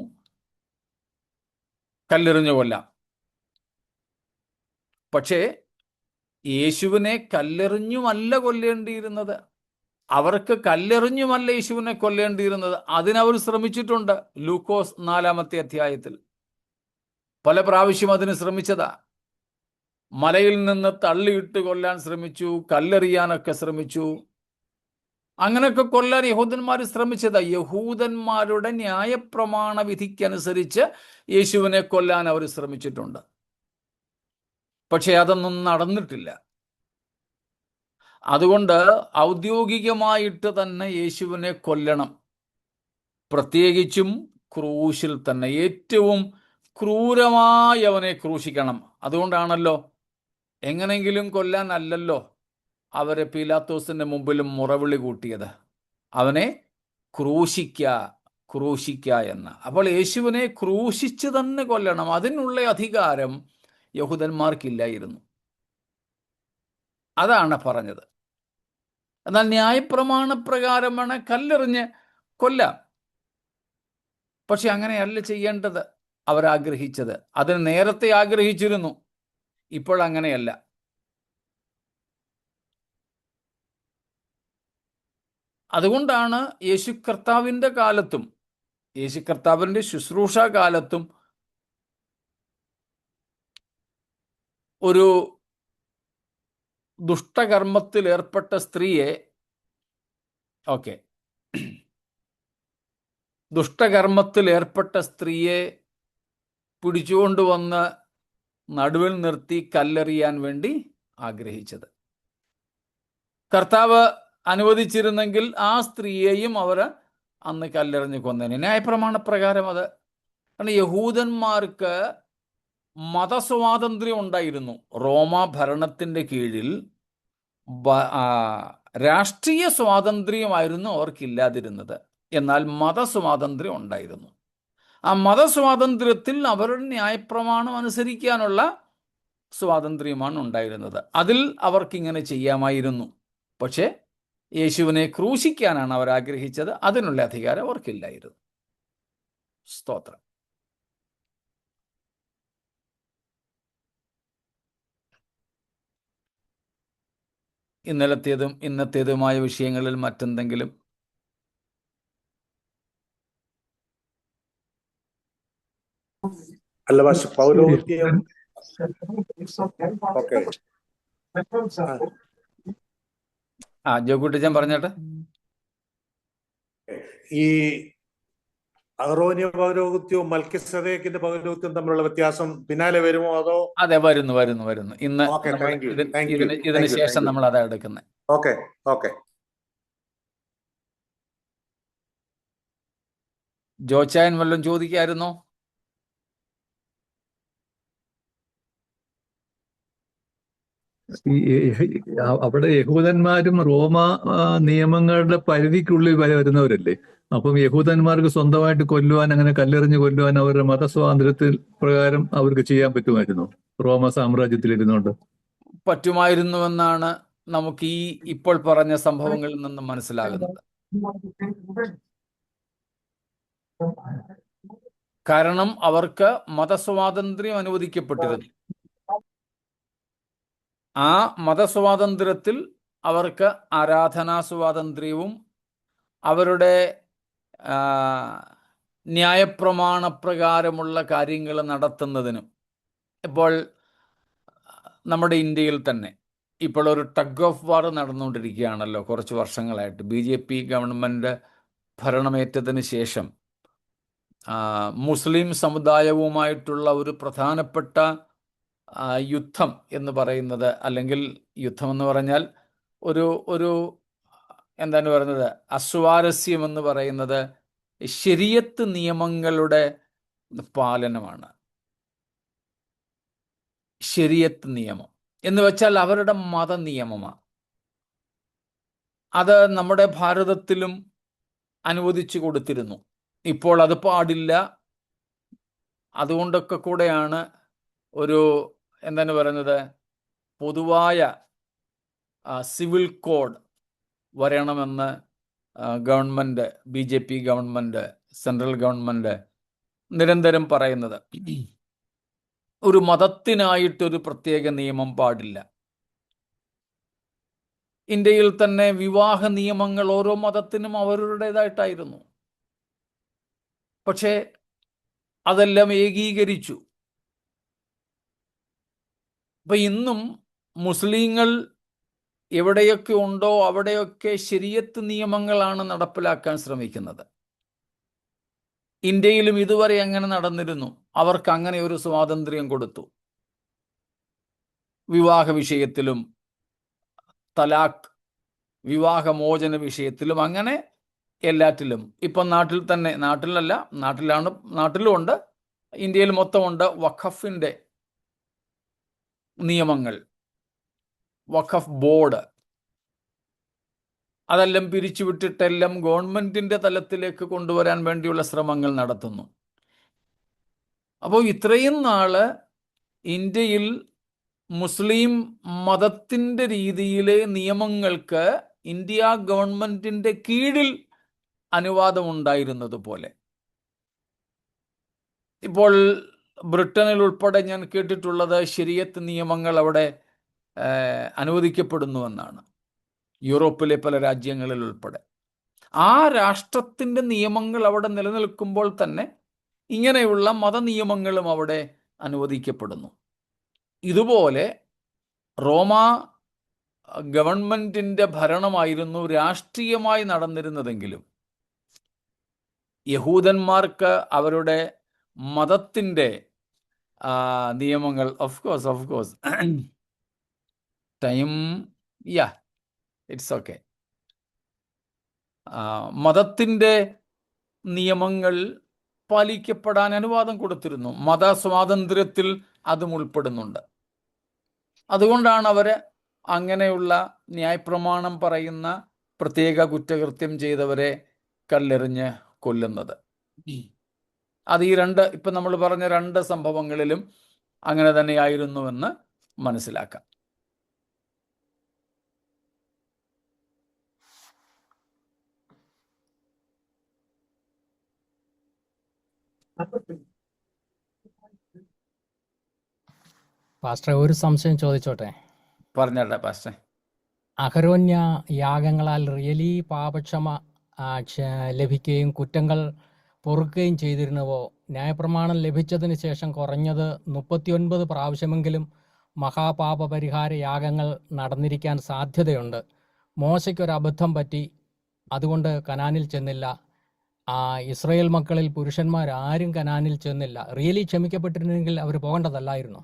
കല്ലെറിഞ്ഞു കൊല്ലാം. പക്ഷേ യേശുവിനെ കല്ലെറിഞ്ഞുമല്ല കൊല്ലേണ്ടിയിരുന്നത്. അവർക്ക് കല്ലെറിഞ്ഞുമല്ല യേശുവിനെ കൊല്ലേണ്ടിയിരുന്നത്. അതിനവർ ശ്രമിച്ചിട്ടുണ്ട്. ലൂക്കോസ് 4-ാമത്തെ അധ്യായത്തിൽ പല പ്രാവശ്യം അതിന് ശ്രമിച്ചതാ. മലയിൽ നിന്ന് തള്ളിയിട്ട് കൊല്ലാൻ ശ്രമിച്ചു, കല്ലെറിയാനൊക്കെ ശ്രമിച്ചു. അങ്ങനെയൊക്കെ കൊല്ലാൻ യഹൂദന്മാർ ശ്രമിച്ചതാ. യഹൂദന്മാരുടെ ന്യായപ്രമാണ വിധിക്കനുസരിച്ച് യേശുവിനെ കൊല്ലാൻ അവർ ശ്രമിച്ചിട്ടുണ്ട്. പക്ഷെ അതൊന്നും നടന്നിട്ടില്ല. അതുകൊണ്ട് ഔദ്യോഗികമായിട്ട് തന്നെ യേശുവിനെ കൊല്ലണം. പ്രത്യേകിച്ചും ക്രൂശിൽ തന്നെ ഏറ്റവും ക്രൂരമായി അവനെ ക്രൂശിക്കണം. അതുകൊണ്ടാണല്ലോ എങ്ങനെങ്കിലും കൊല്ലാൻ അല്ലല്ലോ അവരെ പീലാത്തോസിന്റെ മുമ്പിലും മുറവിളി കൂട്ടിയത്, അവനെ ക്രൂശിക്ക എന്ന്. അപ്പോൾ യേശുവിനെ ക്രൂശിച്ച് തന്നെ കൊല്ലണം. അതിനുള്ള അധികാരം യഹൂദന്മാർക്കില്ലായിരുന്നു. അതാണ് പറഞ്ഞത്. എന്നാൽ ന്യായപ്രമാണപ്രകാരം വേണേൽ കല്ലെറിഞ്ഞ് കൊല്ലാം. പക്ഷെ അങ്ങനെയല്ല ചെയ്യേണ്ടത്. അവരാഗ്രഹിച്ചത് അതിന് നേരത്തെ ആഗ്രഹിച്ചിരുന്നു, ഇപ്പോൾ അങ്ങനെയല്ല. അതുകൊണ്ടാണ് യേശു കർത്താവിൻ്റെ കാലത്തും യേശു കർത്താവിൻ്റെ ശുശ്രൂഷ കാലത്തും ഒരു ദുഷ്ടകർമ്മത്തിൽ ഏർപ്പെട്ട സ്ത്രീയെ പിടിച്ചുകൊണ്ടുവന്ന് നടുവിൽ നിർത്തി കല്ലെറിയാൻ വേണ്ടി ആഗ്രഹിച്ചത്. കർത്താവ് അനുവദിച്ചിരുന്നെങ്കിൽ ആ സ്ത്രീയെയും അവർ അന്ന് കല്ലെറിഞ്ഞ് കൊന്നേനെ. ന്യായപ്രമാണപ്രകാരം അത്. കാരണം യഹൂദന്മാർക്ക് മതസ്വാതന്ത്ര്യം ഉണ്ടായിരുന്നു. റോമ ഭരണത്തിൻ്റെ കീഴിൽ രാഷ്ട്രീയ സ്വാതന്ത്ര്യമായിരുന്നു അവർക്കില്ലാതിരുന്നത്. എന്നാൽ മതസ്വാതന്ത്ര്യം ഉണ്ടായിരുന്നു. ആ മതസ്വാതന്ത്ര്യത്തിൽ അവരുടെ ന്യായപ്രമാണം അനുസരിക്കാനുള്ള സ്വാതന്ത്ര്യമാണ് ഉണ്ടായിരുന്നത്. അതിൽ അവർക്കിങ്ങനെ ചെയ്യാമായിരുന്നു. പക്ഷേ യേശുവിനെ ക്രൂശിക്കാനാണ് അവർ ആഗ്രഹിച്ചത്. അതിനുള്ള അധികാരം അവർക്കില്ലായിരുന്നു. സ്തോത്രം. ഇന്നലത്തേതും ഇന്നത്തേതുമായ വിഷയങ്ങളിൽ മറ്റെന്തെങ്കിലും? അല്ല പക്ഷെ പൗരോഹിത്യം ഓക്കെ. ജോക്കുട്ടിച്ചൻ പറഞ്ഞേട്ടെ. ഈ അഹ്റോന്യ പൗരോഹിത്യവും മൽക്കിസദേക്കിന്റെ പൗരോഹിത്യവും തമ്മിലുള്ള വ്യത്യാസം പിന്നാലെ വരുമോ അതോ? അതെ, വരുന്നു. ഇന്ന് ഓക്കെ, നമ്മൾ താങ്ക് യു, ഇതിന് താങ്ക് യു, ഇതിന് ഇതിന് താങ്ക് യു, ശേഷം താങ്ക് യു. നമ്മൾ അതാ എടുക്കുന്നത്. Okay okay. ജോച്ചായൻ വല്ലതും ചോദിക്കായിരുന്നോ? അവിടെ യഹൂദന്മാരും റോമ നിയമങ്ങളുടെ പരിധിക്കുള്ളിൽ വരുന്നവരല്ലേ. അപ്പം യഹൂദന്മാർക്ക് സ്വന്തമായിട്ട് കൊല്ലുവാൻ, അങ്ങനെ കല്ലെറിഞ്ഞ് കൊല്ലുവാൻ അവരുടെ മതസ്വാതന്ത്ര്യത്തിൽ പ്രകാരം അവർക്ക് ചെയ്യാൻ പറ്റുമായിരുന്നു റോമ സാമ്രാജ്യത്തിൽ ഇരുന്നുകൊണ്ട്? പറ്റുമായിരുന്നുവെന്നാണ് നമുക്ക് ഈ ഇപ്പോൾ പറഞ്ഞ സംഭവങ്ങളിൽ നിന്ന് മനസ്സിലാകുന്നത്. കാരണം അവർക്ക് മതസ്വാതന്ത്ര്യം അനുവദിക്കപ്പെട്ടിരുന്നു. ആ മതസ്വാതന്ത്ര്യത്തിൽ അവർക്ക് ആരാധനാ സ്വാതന്ത്ര്യവും അവരുടെ ന്യായപ്രമാണപ്രകാരമുള്ള കാര്യങ്ങൾ നടത്തുന്നതിനും. ഇപ്പോൾ നമ്മുടെ ഇന്ത്യയിൽ തന്നെ ഇപ്പോൾ ഒരു ടഗ് ഓഫ് വാർ നടന്നുകൊണ്ടിരിക്കുകയാണല്ലോ കുറച്ച് വർഷങ്ങളായിട്ട്. BJP ഗവൺമെൻറ് ഭരണമേറ്റതിന് ശേഷം മുസ്ലിം സമുദായവുമായിട്ടുള്ള ഒരു പ്രധാനപ്പെട്ട യുദ്ധം എന്ന് പറയുന്നത്, അല്ലെങ്കിൽ യുദ്ധം എന്ന് പറഞ്ഞാൽ ഒരു എന്താണ് പറയുന്നത്, അസ്വാരസ്യം എന്ന് പറയുന്നത് ശരീഅത്ത് നിയമങ്ങളുടെ പാലനമാണ്. ശരീഅത്ത് നിയമം എന്ന് വെച്ചാൽ അവരുടെ മതനിയമമാണ്. അത് നമ്മുടെ ഭാരതത്തിലും അനുവദിച്ചു കൊടുത്തിരുന്നു. ഇപ്പോൾ അത് പാടില്ല. അതുകൊണ്ടൊക്കെ കൂടെയാണ് ഒരു എന്താണ് പറയുന്നത്, പൊതുവായ സിവിൽ കോഡ് വരണമെന്ന് government, BJP government, central government നിരന്തരം പറയുന്നത്. ഒരു മതത്തിനായിട്ടൊരു പ്രത്യേക നിയമം പാടില്ല. ഇന്ത്യയിൽ തന്നെ വിവാഹ നിയമങ്ങൾ ഓരോ മതത്തിനും അവരുടേതായിട്ടായിരുന്നു. പക്ഷേ അതെല്ലാം ഏകീകരിച്ചു. അപ്പൊ ഇന്നും മുസ്ലിങ്ങൾ എവിടെയൊക്കെ ഉണ്ടോ അവിടെയൊക്കെ ശരീഅത്ത് നിയമങ്ങളാണ് നടപ്പിലാക്കാൻ ശ്രമിക്കുന്നത്. ഇന്ത്യയിലും ഇതുവരെ അങ്ങനെ നടന്നിരുന്നു. അവർക്ക് അങ്ങനെ ഒരു സ്വാതന്ത്ര്യം കൊടുത്തു. വിവാഹ വിഷയത്തിലും തലാഖ്, വിവാഹമോചന വിഷയത്തിലും, അങ്ങനെ എല്ലാറ്റിലും. ഇപ്പം നാട്ടിൽ തന്നെ, നാട്ടിലുമുണ്ട്, ഇന്ത്യയിൽ മൊത്തമുണ്ട് വഖഫിൻ്റെ നിയമങ്ങൾ, വഖഫ് ബോർഡ്. അതെല്ലാം പിരിച്ചുവിട്ടിട്ടെല്ലാം ഗവൺമെൻറ്റിൻ്റെ തലത്തിലേക്ക് കൊണ്ടുവരാൻ വേണ്ടിയുള്ള ശ്രമങ്ങൾ നടത്തുന്നു. അപ്പോൾ ഇത്രയും നാള് ഇന്ത്യയിൽ മുസ്ലിം മതത്തിൻ്റെ രീതിയിലെ നിയമങ്ങൾക്ക് ഇന്ത്യ ഗവൺമെൻറ്റിൻ്റെ കീഴിൽ അനുവാദമുണ്ടായിരുന്നത് പോലെ ഇപ്പോൾ ബ്രിട്ടനിൽ ഉൾപ്പെടെ ഞാൻ കേട്ടിട്ടുള്ളത് ശരീഅത്ത് നിയമങ്ങൾ അവിടെ അനുവദിക്കപ്പെടുന്നുവെന്നാണ്. യൂറോപ്പിലെ പല രാജ്യങ്ങളിൽ ഉൾപ്പെടെ ആ രാഷ്ട്രത്തിൻ്റെ നിയമങ്ങൾ അവിടെ നിലനിൽക്കുമ്പോൾ തന്നെ ഇങ്ങനെയുള്ള മതനിയമങ്ങളും അവിടെ അനുവദിക്കപ്പെടുന്നു. ഇതുപോലെ റോമ ഗവൺമെൻറ്റിൻ്റെ ഭരണമായിരുന്നു രാഷ്ട്രീയമായി നടന്നിരുന്നതെങ്കിലും യഹൂദന്മാർക്ക് അവരുടെ മതത്തിൻ്റെ നിയമങ്ങൾ, of course time, it's okay, മതത്തിൻ്റെ നിയമങ്ങൾ പാലിക്കപ്പെടാൻ അനുവാദം കൊടുത്തിരുന്നു. മതസ്വാതന്ത്ര്യത്തിൽ അതും ഉൾപ്പെടുന്നുണ്ട്. അതുകൊണ്ടാണ് അവർ അങ്ങനെയുള്ള ന്യായപ്രമാണം പറയുന്ന പ്രത്യേക കുറ്റകൃത്യം ചെയ്തവരെ കല്ലെറിഞ്ഞ് കൊല്ലുന്നത്. അത് ഈ ഇപ്പം നമ്മൾ പറഞ്ഞ രണ്ട് സംഭവങ്ങളിലും അങ്ങനെ തന്നെയായിരുന്നുവെന്ന് മനസ്സിലാക്കാം. പാസ്റ്ററെ, ഒരു സംശയം ചോദിച്ചോട്ടെ? പറഞ്ഞാട്ടെ പാസ്റ്റേ. അഹരോന്യ യാഗങ്ങളാൽ റിയലി പാപക്ഷമ ലഭിക്കുകയും കുറ്റങ്ങൾ പൊറുക്കുകയും ചെയ്തിരുന്നുവോ? ന്യായപ്രമാണം ലഭിച്ചതിന് ശേഷം കുറഞ്ഞത് 39 പ്രാവശ്യമെങ്കിലും മഹാപാപപരിഹാര യാഗങ്ങൾ നടന്നിരിക്കാൻ സാധ്യതയുണ്ട്. മോശയ്ക്കൊരു അബദ്ധം പറ്റി, അതുകൊണ്ട് കനാനിൽ ചെന്നില്ല. ഇസ്രായേൽ മക്കളിൽ പുരുഷന്മാരാരും കനാനിൽ ചെന്നില്ല. റിയലി ക്ഷമിക്കപ്പെട്ടിരുന്നെങ്കിൽ അവർ പോകേണ്ടതല്ലായിരുന്നു?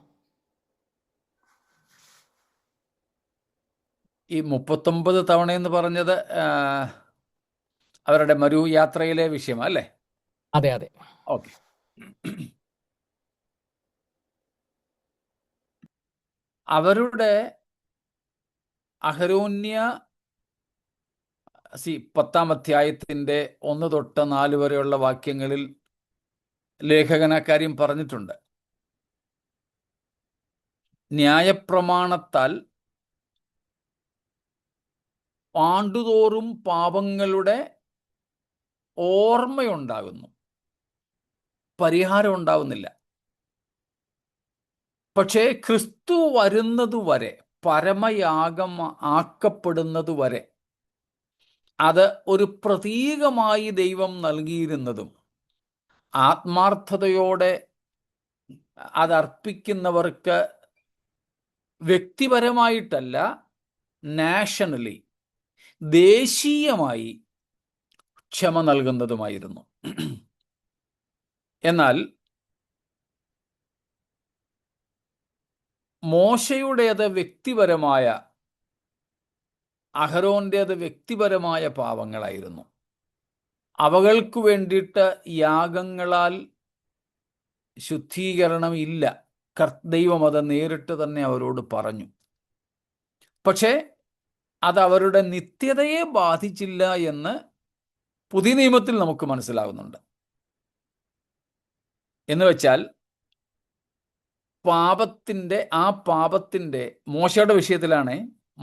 ഈ 39 തവണ എന്ന് പറഞ്ഞത് അവരുടെ മരുയാത്രയിലെ വിഷയം അല്ലേ? അതെ അതെ. ഓക്കെ. അവരുടെ അഹരോന്യ 10-ാം അധ്യായത്തിൻ്റെ 1 തൊട്ട് 4 വരെയുള്ള വാക്യങ്ങളിൽ ലേഖകൻ അക്കാര്യം പറഞ്ഞിട്ടുണ്ട്. ന്യായപ്രമാണത്താൽ ആണ്ടുതോറും പാപങ്ങളുടെ ഓർമ്മയുണ്ടാകുന്നു, പരിഹാരം ഉണ്ടാവുന്നില്ല. പക്ഷേ ക്രിസ്തു വരുന്നതുവരെ, പരമയാഗം ആക്കപ്പെടുന്നതുവരെ അത് ഒരു പ്രതീകമായി ദൈവം നൽകിയിരുന്നതും ആത്മാർത്ഥതയോടെ അതർപ്പിക്കുന്നവർക്ക് വ്യക്തിപരമായിട്ടല്ല, നാഷണലി, ദേശീയമായി ക്ഷമ നൽകുന്നതുമായിരുന്നു. എന്നാൽ മോശയുടേത് വ്യക്തിപരമായ, അഹരോൻ്റേത് വ്യക്തിപരമായ പാപങ്ങളായിരുന്നു. അവകൾക്ക് വേണ്ടിയിട്ട് യാഗങ്ങളാൽ ശുദ്ധീകരണം ഇല്ല. ദൈവം അത് നേരിട്ട് തന്നെ അവരോട് പറഞ്ഞു. പക്ഷേ അത് അവരുടെ നിത്യതയെ ബാധിച്ചില്ല എന്ന് പുതിയ നിയമത്തിൽ നമുക്ക് മനസ്സിലാകുന്നുണ്ട്. എന്ന് വെച്ചാൽ പാപത്തിൻ്റെ മോശയുടെ വിഷയത്തിലാണ്,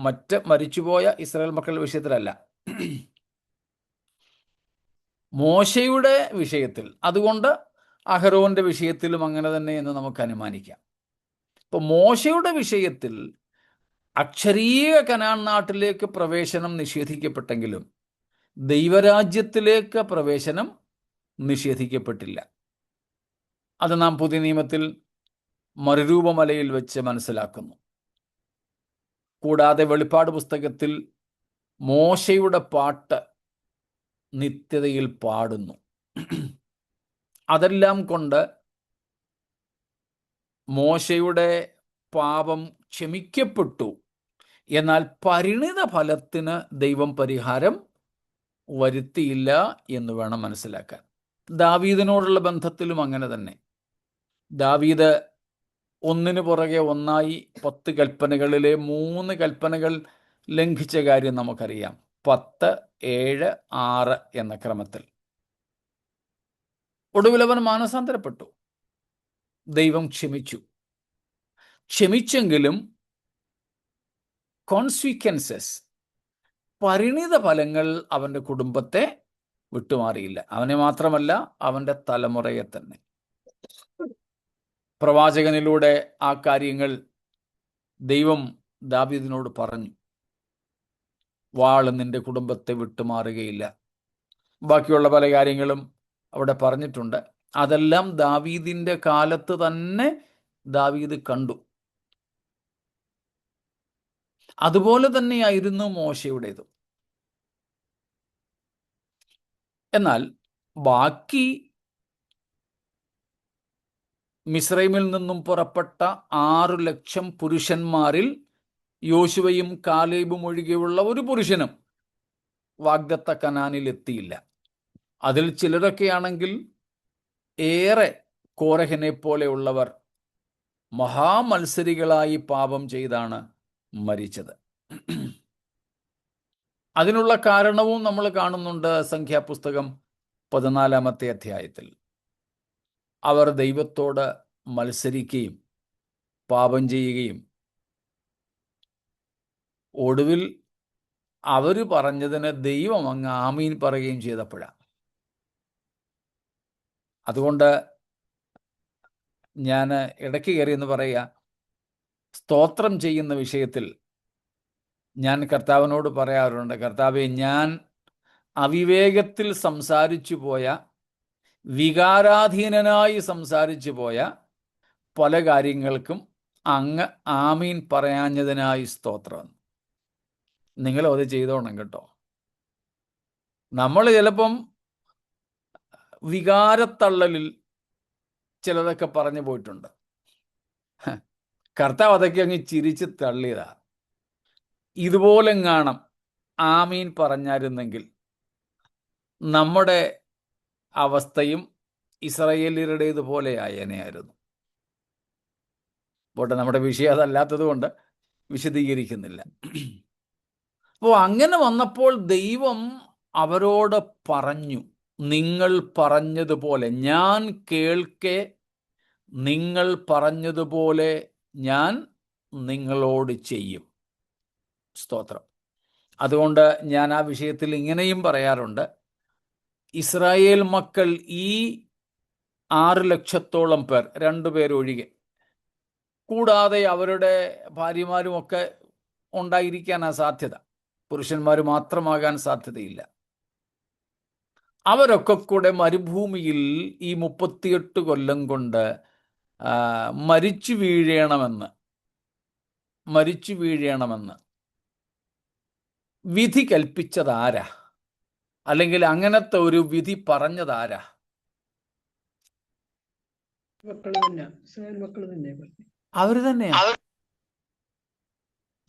മറ്റ് മരിച്ചുപോയ ഇസ്രായേൽ മക്കളുടെ വിഷയത്തിലല്ല. മോശയുടെ വിഷയത്തിൽ, അതുകൊണ്ട് അഹരോന്റെ വിഷയത്തിലും അങ്ങനെ തന്നെ എന്ന് നമുക്ക് അനുമാനിക്കാം. ഇപ്പൊ മോശയുടെ വിഷയത്തിൽ അക്ഷരീയ കനാൻ നാട്ടിലേക്ക് പ്രവേശനം നിഷേധിക്കപ്പെട്ടെങ്കിലും ദൈവരാജ്യത്തിലേക്ക് പ്രവേശനം നിഷേധിക്കപ്പെട്ടില്ല. അത് നാം പുതിയ നിയമത്തിൽ മറുരൂപമലയിൽ വെച്ച് മനസ്സിലാക്കുന്നു. കൂടാതെ വെളിപ്പാട് പുസ്തകത്തിൽ മോശയുടെ പാട്ട് നിത്യതയിൽ പാടുന്നു. അതെല്ലാം കൊണ്ട് മോശയുടെ പാപം ക്ഷമിക്കപ്പെട്ടു. എന്നാൽ പരിണിത ഫലത്തിന് ദൈവം പരിഹാരം വരുത്തിയില്ല എന്ന് വേണം മനസ്സിലാക്കാൻ. ദാവീദിനോടുള്ള ബന്ധത്തിലും അങ്ങനെ തന്നെ. ദാവീദ് ഒന്നിനു പുറകെ ഒന്നായി 10 കൽപ്പനകളിലെ 3 കൽപ്പനകൾ ലംഘിച്ച കാര്യം നമുക്കറിയാം. 10, 7, 6 എന്ന ക്രമത്തിൽ. ഒടുവിൽ അവൻ മാനസാന്തരപ്പെട്ടു. ദൈവം ക്ഷമിച്ചെങ്കിലും കോൺസിക്വൻസസ്, പരിണിത ഫലങ്ങൾ അവൻ്റെ കുടുംബത്തെ വിട്ടുമാറിയില്ല. അവനെ മാത്രമല്ല, അവൻ്റെ തലമുറയെ തന്നെ. പ്രവാചകനിലൂടെ ആ കാര്യങ്ങൾ ദൈവം ദാവീദിനോട് പറഞ്ഞു. വാൾ നിന്റെ കുടുംബത്തെ വിട്ടുമാറുകയില്ല. ബാക്കിയുള്ള പല കാര്യങ്ങളും അവിടെ പറഞ്ഞിട്ടുണ്ട്. അതെല്ലാം ദാവീദിൻ്റെ കാലത്ത് തന്നെ ദാവീദ് കണ്ടു. അതുപോലെ തന്നെയായിരുന്നു മോശയുടേതും. എന്നാൽ ബാക്കി മിസ്രൈമിൽ നിന്നും പുറപ്പെട്ട 6 ലക്ഷം പുരുഷന്മാരിൽ യോശുവയും കാലേബും ഒഴികെയുള്ള ഒരു പുരുഷനും വാഗ്ദത്ത കനാനിൽ എത്തിയില്ല. അതിൽ ചിലരൊക്കെയാണെങ്കിൽ ഏറെ കോരഹിനെ പോലെയുള്ളവർ മഹാമത്സരികളായി പാപം ചെയ്താണ് മരിച്ചത്. അതിനുള്ള കാരണവും നമ്മൾ കാണുന്നുണ്ട് സംഖ്യാപുസ്തകം 14-ാമത്തെ അധ്യായത്തിൽ. അവർ ദൈവത്തോട് മത്സരിക്കുകയും പാപം ചെയ്യുകയും ഒടുവിൽ അവർ പറഞ്ഞതിന് ദൈവം അങ്ങ് ആമീൻ പറയുകയും ചെയ്തപ്പോഴാണ്. അതുകൊണ്ട് ഞാൻ ഇടയ്ക്ക് കയറി എന്ന് പറയുക, സ്തോത്രം ചെയ്യുന്ന വിഷയത്തിൽ ഞാൻ കർത്താവിനോട് പറയാറുണ്ട്, കർത്താവെ, ഞാൻ അവിവേകത്തിൽ സംസാരിച്ചു പോയ, വികാരാധീനനായി സംസാരിച്ചു പോയ പല കാര്യങ്ങൾക്കും അങ്ങ് ആമീൻ പറയാഞ്ഞതിനായി സ്തോത്രം. നിങ്ങളും അത് ചെയ്തോണം കേട്ടോ. നമ്മൾ ചിലപ്പം വികാരത്തള്ളലിൽ ചിലതൊക്കെ പറഞ്ഞു പോയിട്ടുണ്ട്. കർത്താവ് അതൊക്കെ അങ്ങ് ചിരിച്ച് തള്ളിയതാ. ഇതുപോലെങ്ങാണം ആമീൻ പറഞ്ഞായിരുന്നെങ്കിൽ നമ്മുടെ അവസ്ഥയും ഇസ്രായേലിയരുടേതുപോലെ ആയേനെയായിരുന്നു. പോട്ടെ, നമ്മുടെ വിഷയം അതല്ലാത്തത് കൊണ്ട് വിശദീകരിക്കുന്നില്ല. അപ്പോൾ അങ്ങനെ വന്നപ്പോൾ ദൈവം അവരോട് പറഞ്ഞു, നിങ്ങൾ പറഞ്ഞതുപോലെ, ഞാൻ കേൾക്കെ നിങ്ങൾ പറഞ്ഞതുപോലെ ഞാൻ നിങ്ങളോട് ചെയ്യും. സ്തോത്രം. അതുകൊണ്ട് ഞാൻ ആ വിഷയത്തിൽ ഇങ്ങനെയും പറയാറുണ്ട്, ഇസ്രായേൽ മക്കൾ ഈ 6 ലക്ഷത്തോളം പേർ, 2 പേരൊഴികെ, കൂടാതെ അവരുടെ ഭാര്യമാരുമൊക്കെ ഉണ്ടായിരിക്കാനാണ് സാധ്യത, പുരുഷന്മാർ മാത്രമാകാൻ സാധ്യതയില്ല. അവരൊക്കെ കൂടെ മരുഭൂമിയിൽ ഈ 38 കൊല്ലം കൊണ്ട് മരിച്ചു വീഴണമെന്ന് വിധി കൽപ്പിച്ചതാരാ? അല്ലെങ്കിൽ അങ്ങനത്തെ ഒരു വിധി പറഞ്ഞതാരാ? അവര് തന്നെയാ.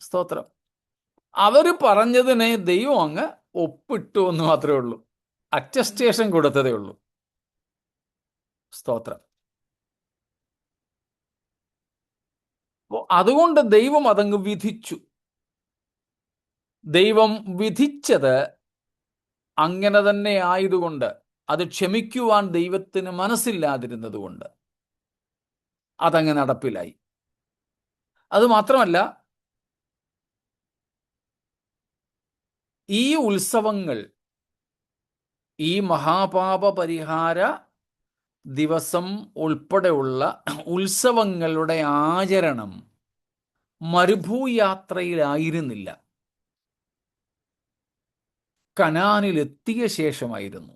സ്തോത്രം. അവര് പറഞ്ഞതിനെ ദൈവം അങ്ങ് ഒപ്പിട്ടു എന്ന് മാത്രമേ ഉള്ളൂ, അറ്റസ്റ്റേഷൻ കൊടുത്തതേ ഉള്ളൂ. സ്തോത്രം. അതുകൊണ്ട് ദൈവം അതങ്ങ് വിധിച്ചു. ദൈവം വിധിച്ചത് അങ്ങനെ തന്നെ ആയതുകൊണ്ട്, അത് ക്ഷമിക്കുവാൻ ദൈവത്തിന് മനസ്സില്ലാതിരുന്നത് കൊണ്ട് അതങ്ങ് നടപ്പിലായി. അതുമാത്രമല്ല, ഈ ഉത്സവങ്ങൾ, ഈ മഹാപാപ പരിഹാര ദിവസം ഉൾപ്പെടെയുള്ള ഉത്സവങ്ങളുടെ ആചരണം മരുഭൂയാത്രയിലായിരുന്നില്ല, കനാനിലെത്തിയ ശേഷമായിരുന്നു.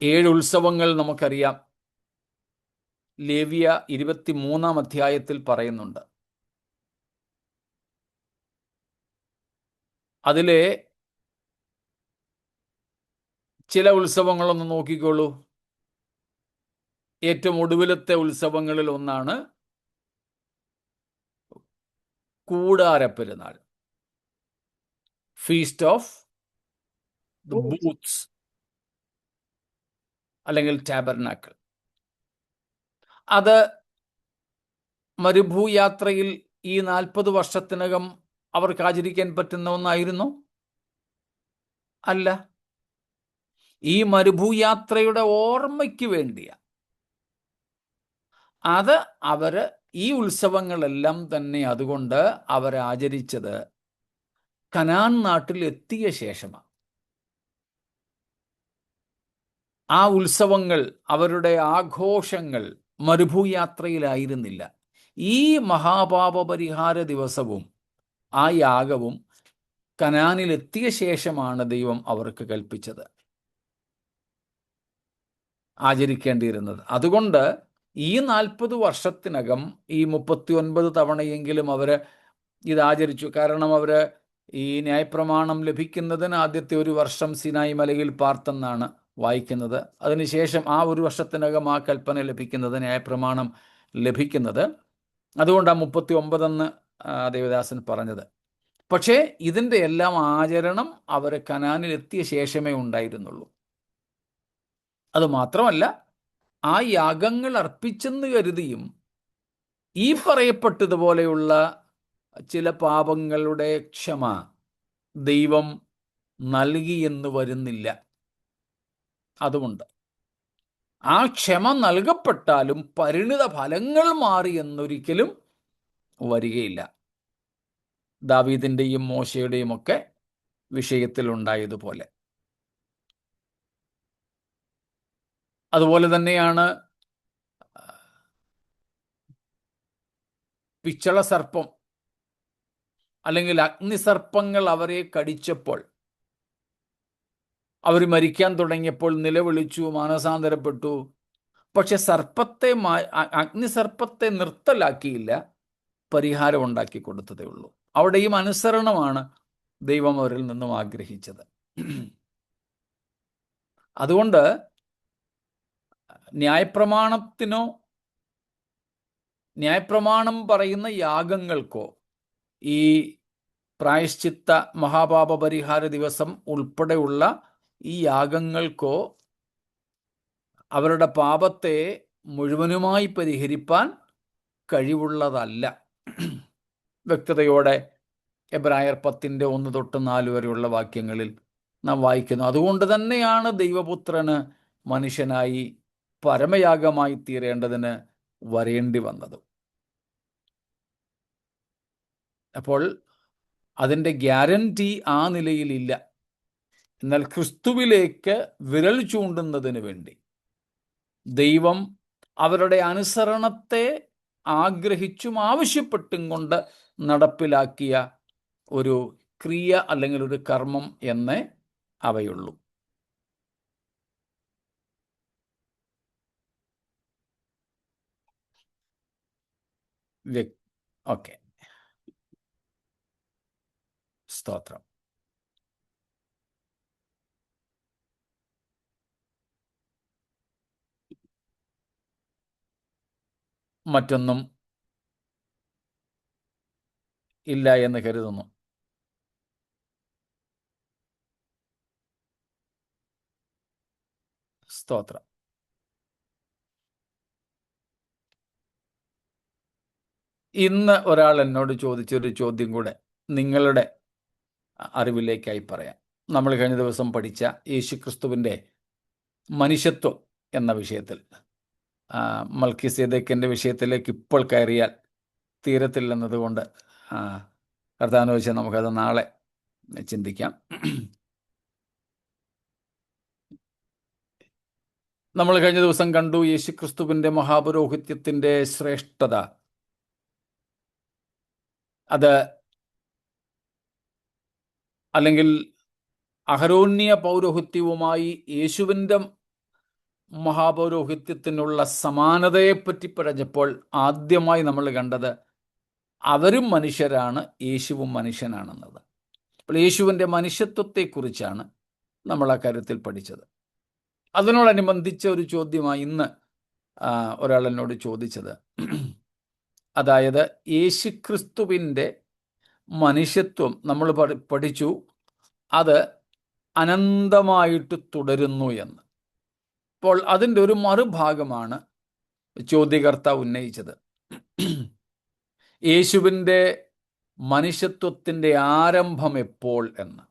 7 ഉത്സവങ്ങൾ നമുക്കറിയാം. ലേവ്യ 23-ാം അധ്യായത്തിൽ പറയുന്നുണ്ട്. അതിലെ ചില ഉത്സവങ്ങളൊന്ന് നോക്കിക്കോളൂ. ഏറ്റവും ഒടുവിലത്തെ ഉത്സവങ്ങളിൽ ഒന്നാണ് കൂടാരപ്പെരുന്നാൾ, ഫീസ്റ്റ് ഓഫ് ദ ബൂത്ത്സ് അല്ലെങ്കിൽ ടാബർനാക്കിൾ. അത് മരുഭൂയാത്രയിൽ ഈ 40 വർഷത്തിനകം അവർക്ക് ആചരിക്കാൻ പറ്റുന്ന ഒന്നായിരുന്നു? അല്ല. ഈ മരുഭൂയാത്രയുടെ ഓർമ്മയ്ക്ക് വേണ്ടിയാ. അത് അവര് ഈ ഉത്സവങ്ങളെല്ലാം തന്നെ അതുകൊണ്ട് അവർ ആചരിച്ചത് കനാൻ നാട്ടിൽ എത്തിയ ശേഷമാണ്. ആ ഉത്സവങ്ങൾ, അവരുടെ ആഘോഷങ്ങൾ മരുഭൂയാത്രയിലായിരുന്നില്ല. ഈ മഹാപാപ പരിഹാര ദിവസവും ആ യാഗവും കനാനിലെത്തിയ ശേഷമാണ് ദൈവം അവർക്ക് കൽപ്പിച്ചത്, ആചരിക്കേണ്ടിയിരുന്നത്. അതുകൊണ്ട് ഈ 40 വർഷത്തിനകം ഈ 39 തവണയെങ്കിലും അവര് ഇത് ആചരിച്ചു. കാരണം അവര് ഈ ന്യായപ്രമാണം ലഭിക്കുന്നതിന് ആദ്യത്തെ 1 വർഷം സിനായി മലയിൽ പാർത്തെന്നാണ് വായിക്കുന്നത്. അതിനുശേഷം ആ 1 വർഷത്തിനകം ആ കൽപ്പന ലഭിക്കുന്നത്, ന്യായപ്രമാണം ലഭിക്കുന്നത്. അതുകൊണ്ടാണ് 39 എന്ന് ദേവദാസൻ പറഞ്ഞത്. പക്ഷേ ഇതിൻ്റെ എല്ലാം ആചരണം അവർ കനാനിലെത്തിയ ശേഷമേ ഉണ്ടായിരുന്നുള്ളൂ. അതുമാത്രമല്ല, ആ യാഗങ്ങൾ അർപ്പിച്ചെന്ന് കരുതിയും ഈ പറയപ്പെട്ടതുപോലെയുള്ള ചില പാപങ്ങളുടെ ക്ഷമ ദൈവം നൽകിയെന്ന് വരുന്നില്ല. അതുകൊണ്ട് ആ ക്ഷമ നൽകപ്പെട്ടാലും പരിണിത ഫലങ്ങൾ മാറി എന്നൊരിക്കലും വരികയില്ല. ദാവീദിൻ്റെയും മോശയുടെയും ഒക്കെ വിഷയത്തിലുണ്ടായതുപോലെ. അതുപോലെ തന്നെയാണ് പിച്ചള സർപ്പം അല്ലെങ്കിൽ അഗ്നിസർപ്പങ്ങൾ അവരെ കടിച്ചപ്പോൾ, അവർ മരിക്കാൻ തുടങ്ങിയപ്പോൾ നിലവിളിച്ചു, മാനസാന്തരപ്പെട്ടു. പക്ഷെ അഗ്നിസർപ്പത്തെ നിർത്തലാക്കിയില്ല, പരിഹാരം ഉണ്ടാക്കി കൊടുത്തതേ ഉള്ളൂ. അവിടെയും അനുസരണമാണ് ദൈവം അവരിൽ നിന്നും ആഗ്രഹിച്ചത്. അതുകൊണ്ട് ന്യായപ്രമാണം പറയുന്ന യാഗങ്ങൾക്കോ ഈ പ്രായശ്ചിത്ത മഹാപാപ പരിഹാര ദിവസം ഉൾപ്പെടെയുള്ള ഈ യാഗങ്ങൾക്കോ അവരുടെ പാപത്തെ മുഴുവനുമായി പരിഹരിപ്പാൻ കഴിവുള്ളതല്ല. വ്യക്തതയോടെ എബ്രായർ 10:1-4 വരെയുള്ള വാക്യങ്ങളിൽ നാം വായിക്കുന്നു. അതുകൊണ്ട് തന്നെയാണ് ദൈവപുത്രന് മനുഷ്യനായി പരമയാഗമായി തീരേണ്ടതിന് വരേണ്ടി വന്നത്. അപ്പോൾ അതിൻ്റെ ഗ്യാരണ്ടി ആ നിലയിലില്ല. എന്നാൽ ക്രിസ്തുവിലേക്ക് വിരൽ ചൂണ്ടുന്നതിന് വേണ്ടി ദൈവം അവരുടെ അനുസരണത്തെ ആഗ്രഹിച്ചും ആവശ്യപ്പെട്ടും കൊണ്ട് നടപ്പിലാക്കിയ ഒരു ക്രിയ അല്ലെങ്കിൽ ഒരു കർമ്മം എന്നേ അവയുള്ളൂ. ഓക്കെ, സ്തോത്രം. മറ്റൊന്നും ഇല്ല എന്ന് കരുതുന്നു. സ്തോത്രം. ഇന്ന് ഒരാൾ എന്നോട് ചോദിച്ചൊരു ചോദ്യം കൂടെ നിങ്ങളുടെ അറിവിലേക്കായി പറയാം. നമ്മൾ കഴിഞ്ഞ ദിവസം പഠിച്ച യേശുക്രിസ്തുവിൻ്റെ മനുഷ്യത്വം എന്ന വിഷയത്തിൽ, മൽക്കീസേദെക്കിൻ്റെ വിഷയത്തിലേക്ക് ഇപ്പോൾ കയറിയാൽ തീരത്തില്ലെന്നതുകൊണ്ട് കർത്താവിനെ വെച്ചാൽ നമുക്കത് നാളെ ചിന്തിക്കാം. നമ്മൾ കഴിഞ്ഞ ദിവസം കണ്ടു യേശുക്രിസ്തുവിൻ്റെ മഹാപുരോഹിത്യത്തിൻ്റെ ശ്രേഷ്ഠത. അത് അല്ലെങ്കിൽ അഹരോന്യ പൗരോഹിത്യവുമായി യേശുവിൻ്റെ മഹാപൗരോഹിത്യത്തിനുള്ള സമാനതയെപ്പറ്റി പറഞ്ഞപ്പോൾ ആദ്യമായി നമ്മൾ കണ്ടത് അവരും മനുഷ്യരാണ്, യേശുവും മനുഷ്യനാണെന്നത്. അപ്പോൾ യേശുവിൻ്റെ മനുഷ്യത്വത്തെക്കുറിച്ചാണ് നമ്മൾ ആ കാര്യത്തിൽ പഠിച്ചത്. അതിനോടനുബന്ധിച്ച ഒരു ചോദ്യമായി ഇന്ന് ഒരാൾ എന്നോട് ചോദിച്ചത്, അതായത് യേശുക്രിസ്തുവിൻ്റെ മനുഷ്യത്വം നമ്മൾ പഠിച്ചു, അത് അനന്തമായിട്ട് തുടരുന്നു എന്ന്. അപ്പോൾ അതിൻ്റെ ഒരു മറുഭാഗമാണ് ചോദ്യകർത്താവ് ഉന്നയിച്ചത്. യേശുവിൻ്റെ മനുഷ്യത്വത്തിൻ്റെ ആരംഭം എപ്പോൾ എന്ന്.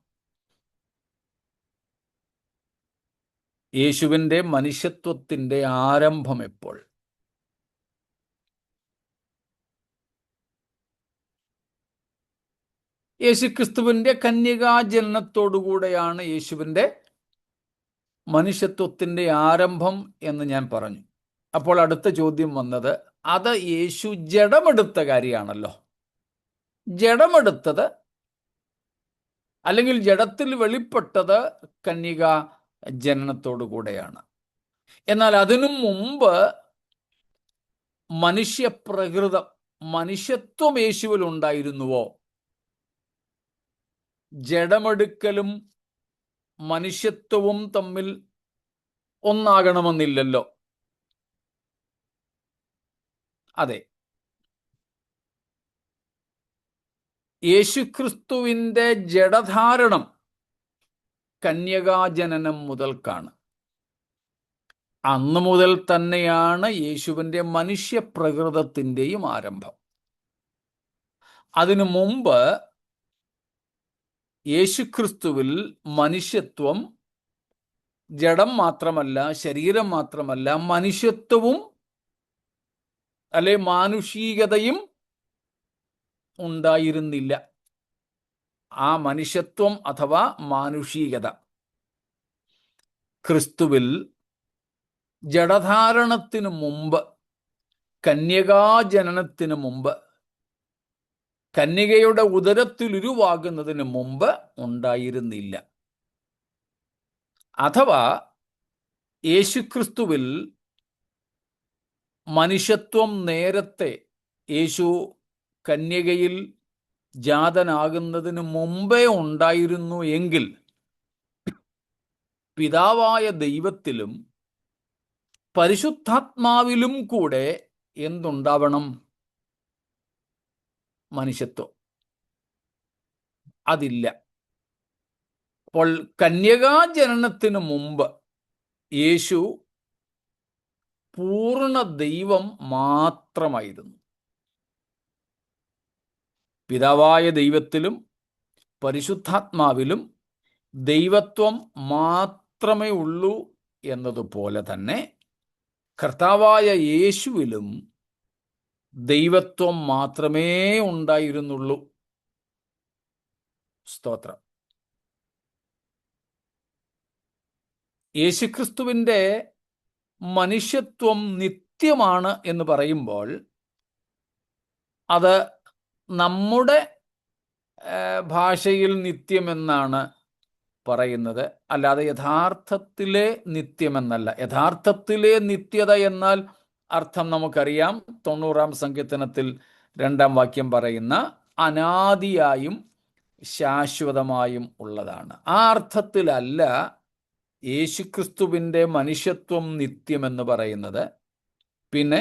യേശുവിൻ്റെ മനുഷ്യത്വത്തിൻ്റെ ആരംഭം എപ്പോൾ? യേശുക്രിസ്തുവിൻ്റെ കന്യകാജനനത്തോടുകൂടെയാണ് യേശുവിൻ്റെ മനുഷ്യത്വത്തിൻ്റെ ആരംഭം എന്ന് ഞാൻ പറഞ്ഞു. അപ്പോൾ അടുത്ത ചോദ്യം വന്നത്, അത് യേശു ജഡമെടുത്ത കാര്യമാണല്ലോ. ജഡമെടുത്തത് അല്ലെങ്കിൽ ജഡത്തിൽ വെളിപ്പെട്ടത് കന്യകാ ജനനത്തോടുകൂടെയാണ്. എന്നാൽ അതിനു മുമ്പ് മനുഷ്യപ്രകൃതം, മനുഷ്യത്വം യേശുവിൽ ഉണ്ടായിരുന്നുവോ? ജഡമെടുക്കലും മനുഷ്യത്വവും തമ്മിൽ ഒന്നാകണമെന്നില്ലല്ലോ. അതെ, യേശുക്രിസ്തുവിൻ്റെ ജഡധാരണം കന്യകാജനനം മുതൽക്കാണ്. അന്നു മുതൽ തന്നെയാണ് യേശുവിൻ്റെ മനുഷ്യപ്രകൃതത്തിൻ്റെയും ആരംഭം. അതിനു മുമ്പ് യേശുക്രിസ്തുവിൽ മനുഷ്യത്വം ജഡം മാത്രമല്ല, ശരീരം മാത്രമല്ല, മനുഷ്യത്വവും അല്ലെ മാനുഷികതയും ഉണ്ടായിരുന്നില്ല. ആ മനുഷ്യത്വം അഥവാ മാനുഷികത ക്രിസ്തുവിൽ ജഡധാരണത്തിനു മുമ്പ്, കന്യകാജനനത്തിനു മുമ്പ്, കന്യകയുടെ ഉദരത്തിൽ ഉരുവാകുന്നതിന് മുമ്പ് ഉണ്ടായിരുന്നില്ല. അഥവാ യേശുക്രിസ്തുവിൽ മനുഷ്യത്വം നേരത്തെ, യേശു കന്യകയിൽ ജാതനാകുന്നതിന് മുമ്പേ ഉണ്ടായിരുന്നു എങ്കിൽ പിതാവായ ദൈവത്തിലും പരിശുദ്ധാത്മാവിലും കൂടെ എന്തുണ്ടാവണം? മനുഷ്യത്വം. അതില്ല. അപ്പോൾ കന്യകാജനനത്തിന് മുമ്പ് യേശു പൂർണ്ണ ദൈവം മാത്രമായിരുന്നു. പിതാവായ ദൈവത്തിലും പരിശുദ്ധാത്മാവിലും ദൈവത്വം മാത്രമേ ഉള്ളൂ എന്നതുപോലെ തന്നെ കർത്താവായ യേശുവിലും ദൈവത്വം മാത്രമേ ഉണ്ടായിരുന്നുള്ളൂ. സ്തോത്രം. യേശുക്രിസ്തുവിൻ്റെ മനുഷ്യത്വം നിത്യമാണ് എന്ന് പറയുമ്പോൾ അത് നമ്മുടെ ഭാഷയിൽ നിത്യമെന്നാണ് പറയുന്നത്, അല്ലാതെ യഥാർത്ഥത്തിലെ നിത്യമെന്നല്ല. യഥാർത്ഥത്തിലെ നിത്യത എന്നാൽ അർത്ഥം നമുക്കറിയാം. 90-ാം സങ്കീർത്തനത്തിൽ 2-ാം വാക്യം പറയുന്ന അനാദിയായും ശാശ്വതമായും ഉള്ളതാണ്. ആ അർത്ഥത്തിലല്ല യേശുക്രിസ്തുവിൻ്റെ മനുഷ്യത്വം നിത്യമെന്ന് പറയുന്നത്. പിന്നെ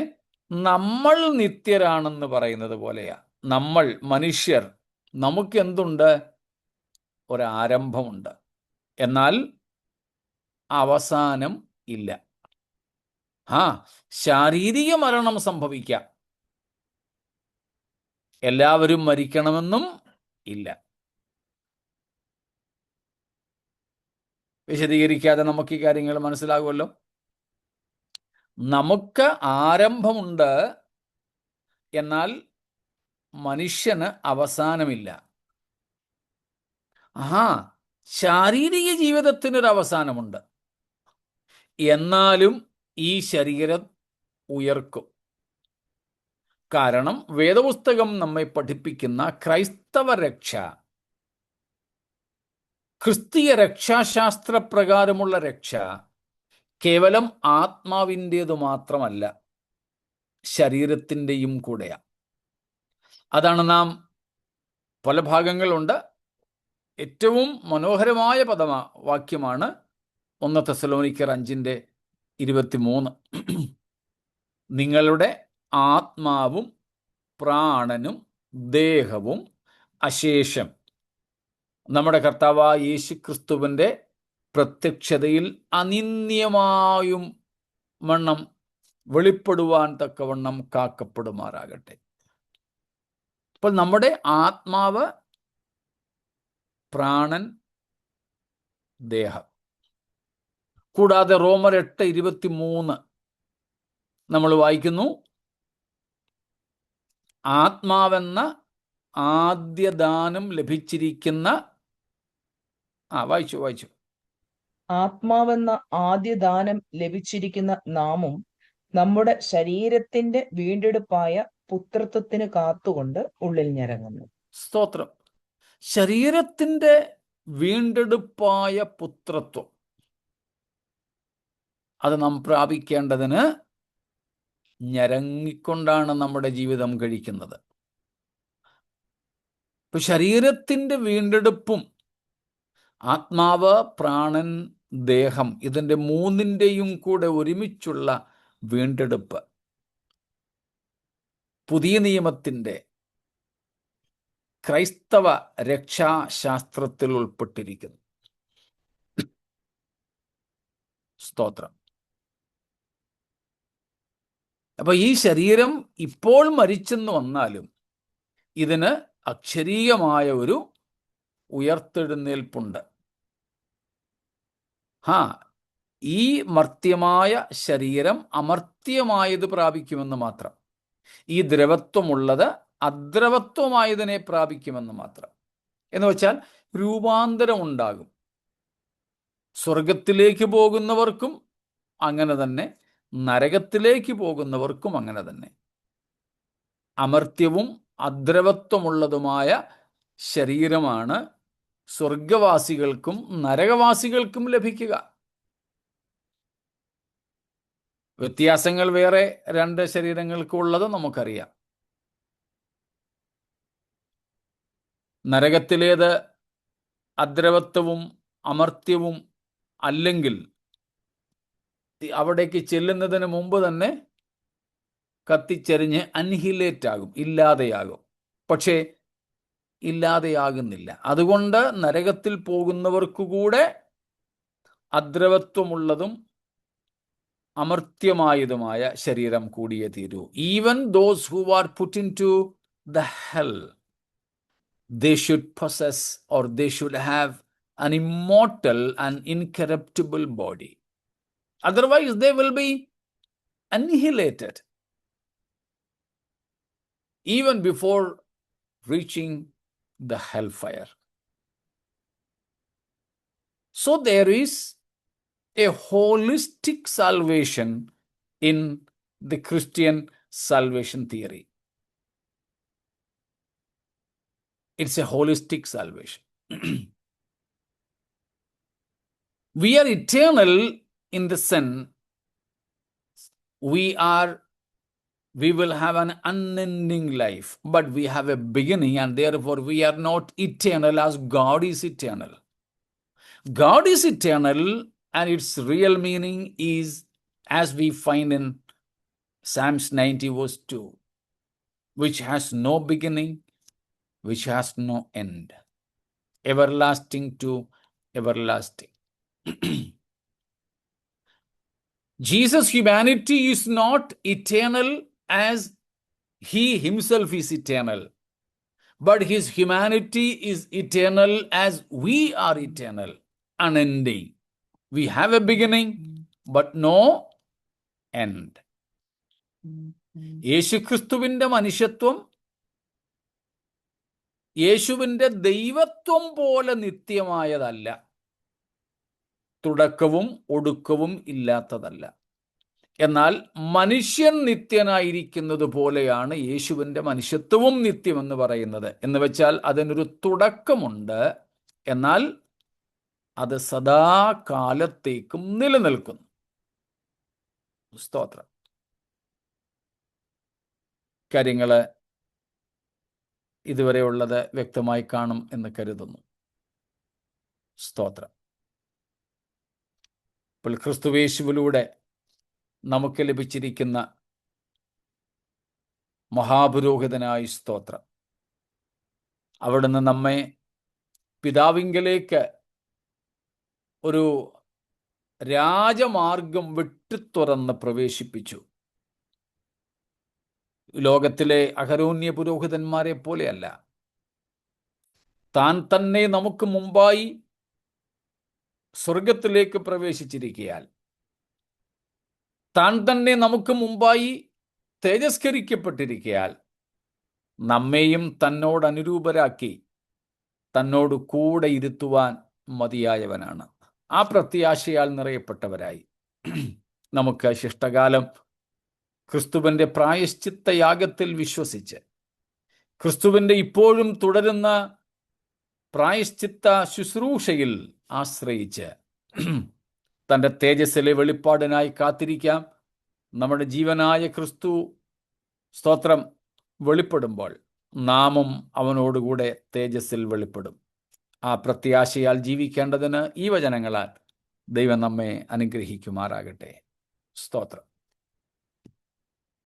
നമ്മൾ നിത്യരാണെന്ന് പറയുന്നത് പോലെയാ. നമ്മൾ മനുഷ്യർ, നമുക്കെന്തുണ്ട്? ഒരാരംഭമുണ്ട്, എന്നാൽ അവസാനം ഇല്ല. ശാരീരിക മരണം സംഭവിക്കാം, എല്ലാവരും മരിക്കണമെന്നും ഇല്ല. വിശദീകരിക്കാതെ നമുക്ക് ഈ കാര്യങ്ങൾ മനസ്സിലാകുമല്ലോ. നമുക്ക് ആരംഭമുണ്ട്, എന്നാൽ മനുഷ്യന് അവസാനമില്ല. ശാരീരിക ജീവിതത്തിനൊരു അവസാനമുണ്ട്, എന്നാലും ഈ ശരീരം ഉയർക്കും. കാരണം വേദപുസ്തകം നമ്മെ പഠിപ്പിക്കുന്ന ക്രൈസ്തവ രക്ഷ, ക്രിസ്തീയ രക്ഷാശാസ്ത്രപ്രകാരമുള്ള രക്ഷ കേവലം ആത്മാവിൻ്റേതു മാത്രമല്ല, ശരീരത്തിൻ്റെയും കൂടെയാണ്. അതാണ് നാം പല ഭാഗങ്ങളുണ്ട്. ഏറ്റവും മനോഹരമായ വാക്യമാണ് 1 തെസ്സലോനിക്കർ 5:23. നിങ്ങളുടെ ആത്മാവും പ്രാണനും ദേഹവും അശേഷം നമ്മുടെ കർത്താവായ യേശുക്രിസ്തുവിൻ്റെ പ്രത്യക്ഷതയിൽ അനിന്യമായും വണ്ണം വെളിപ്പെടുവാൻ തക്കവണ്ണം കാക്കപ്പെടുമാറാകട്ടെ. അപ്പോൾ നമ്മുടെ ആത്മാവ്, പ്രാണൻ, ദേഹം. കൂടാതെ റോമർ 8:23 നമ്മൾ വായിക്കുന്നു, ആത്മാവെന്ന ആദ്യദാനം ലഭിച്ചിരിക്കുന്ന വായിച്ചു ആത്മാവെന്ന ആദ്യദാനം ലഭിച്ചിരിക്കുന്ന നാമും നമ്മുടെ ശരീരത്തിന്റെ വീണ്ടെടുപ്പായ പുത്രത്വത്തിന് കാത്തുകൊണ്ട് ഉള്ളിൽ ഞരങ്ങുന്നു. സ്തോത്രം. ശരീരത്തിന്റെ വീണ്ടെടുപ്പായ പുത്രത്വം അത് നാം പ്രാപിക്കേണ്ടതിന് ഞരങ്ങിക്കൊണ്ടാണ് നമ്മുടെ ജീവിതം കഴിക്കുന്നത്. ഇപ്പൊ ശരീരത്തിന്റെ വീണ്ടെടുപ്പും ആത്മാവ്, പ്രാണൻ, ദേഹം, ഇതിൻ്റെ മൂന്നിൻ്റെയും കൂടെ ഒരുമിച്ചുള്ള വീണ്ടെടുപ്പ് പുതിയ നിയമത്തിൻ്റെ ക്രൈസ്തവ രക്ഷാശാസ്ത്രത്തിൽ ഉൾപ്പെട്ടിരിക്കുന്നു. സ്തോത്രം. അപ്പൊ ഈ ശരീരം ഇപ്പോൾ മരിച്ചെന്ന് വന്നാലും ഇതിന് അക്ഷരീയമായ ഒരു ഉയർത്തെഴുന്നേൽപ്പുണ്ട്. ഈ മർത്യമായ ശരീരം അമർത്യമായത് പ്രാപിക്കുമെന്ന് മാത്രം. ഈ ദ്രവത്വമുള്ളത് അദ്രവത്വമായതിനെ പ്രാപിക്കുമെന്ന് മാത്രം. എന്ന് വെച്ചാൽ രൂപാന്തരം ഉണ്ടാകും. സ്വർഗത്തിലേക്ക് പോകുന്നവർക്കും അങ്ങനെ തന്നെ നരകത്തിലേക്ക് പോകുന്നവർക്കും അങ്ങനെ തന്നെ. അമർത്യവും അദ്രവത്വമുള്ളതുമായ ശരീരമാണ് സ്വർഗവാസികൾക്കും നരകവാസികൾക്കും ലഭിക്കുക. വ്യത്യാസങ്ങൾ വേറെ രണ്ട് ശരീരങ്ങൾക്കുള്ളത് നമുക്കറിയാം. നരകത്തിലേത് അദ്രവത്വവും അമർത്യവും അല്ലെങ്കിൽ അവിടേക്ക് ചെല്ലുന്നതിന് മുമ്പ് തന്നെ കത്തിച്ചെരിഞ്ഞ് അൻഹിലേറ്റ് ആകും, ഇല്ലാതെയാകും. പക്ഷേ ഇല്ലാതെയാകുന്നില്ല. അതുകൊണ്ട് നരകത്തിൽ പോകുന്നവർക്കുകൂടെ അദ്രവത്വമുള്ളതും അമർത്യമായതുമായ ശരീരം കൂടിയേ തീരൂ. Even those who are put into the hell, they should possess or they should have an immortal and incorruptible body. Otherwise, they will be annihilated even before reaching the hellfire. So there is a holistic salvation in the Christian salvation theory. It's a holistic salvation. We are eternal in the sense we will have an unending life, but we have a beginning, and therefore we are not eternal as God is eternal. God is eternal, and its real meaning is, as we find in Psalms 90 verse 2, which has no beginning, which has no end, everlasting to everlasting. Jesus' humanity is not eternal as he himself is eternal, but his humanity is eternal as we are eternal, unending. We have a beginning, but no end. യേശുക്രിസ്തുവിന്റെ മനുഷ്യത്വം യേശുവിൻ്റെ ദൈവത്വം പോലെ നിത്യമായതല്ല, തുടക്കവും ഒടുക്കവും ഇല്ലാത്തതല്ല. എന്നാൽ മനുഷ്യൻ നിത്യനായിരിക്കുന്നത് പോലെയാണ് യേശുവിൻ്റെ മനുഷ്യത്വവും നിത്യമെന്ന് പറയുന്നത്. എന്ന് വെച്ചാൽ അതിനൊരു തുടക്കമുണ്ട്, എന്നാൽ അത് സദാകാലത്തേക്കും നിലനിൽക്കുന്നു. സ്തോത്രം. കാര്യങ്ങൾ ഇതുവരെയുള്ളത് വ്യക്തമായി കാണും എന്ന് കരുതുന്നു. സ്തോത്രം. ഇപ്പോൾ ക്രിസ്തുവേശുവിലൂടെ നമുക്ക് ലഭിച്ചിരിക്കുന്ന മഹാപുരോഹിതനായി സ്തോത്രം. അവിടുന്ന് നമ്മെ പിതാവിങ്കലേക്ക് ഒരു രാജമാർഗം വെട്ടിത്തുറന്ന് പ്രവേശിപ്പിച്ചു. ലോകത്തിലെ അഹരോന്യ പുരോഹിതന്മാരെ പോലെയല്ല. താൻ തന്നെ നമുക്ക് മുമ്പായി സ്വർഗത്തിലേക്ക് പ്രവേശിച്ചിരിക്കയാൽ, താൻ തന്നെ നമുക്ക് മുമ്പായി തേജസ്കരിക്കപ്പെട്ടിരിക്കയാൽ, നമ്മെയും തന്നോട് അനുരൂപരാക്കി തന്നോട് കൂടെ ഇരുത്തുവാൻ മതിയായവനാണ്. ആ പ്രത്യാശയാൽ നിറയപ്പെട്ടവരായി നമുക്ക് ശിഷ്ടകാലം ക്രിസ്തുവിൻ്റെ പ്രായശ്ചിത്ത യാഗത്തിൽ വിശ്വസിച്ച്, ക്രിസ്തുവിൻ്റെ ഇപ്പോഴും തുടരുന്ന പ്രായശ്ചിത്ത ശുശ്രൂഷയിൽ ആശ്രയിച്ച് തൻ്റെ തേജസ്സിലെ വെളിപ്പാടിനായി കാത്തിരിക്കാം. നമ്മുടെ ജീവനായ ക്രിസ്തു സ്തോത്രം വെളിപ്പെടുമ്പോൾ നാമും അവനോടുകൂടെ തേജസ്സിൽ വെളിപ്പെടും. ആ പ്രത്യാശയാൽ ജീവിക്കേണ്ടതിന് ഈ വചനങ്ങളാൽ ദൈവം നമ്മെ അനുഗ്രഹിക്കുമാറാകട്ടെ. സ്തോത്രം.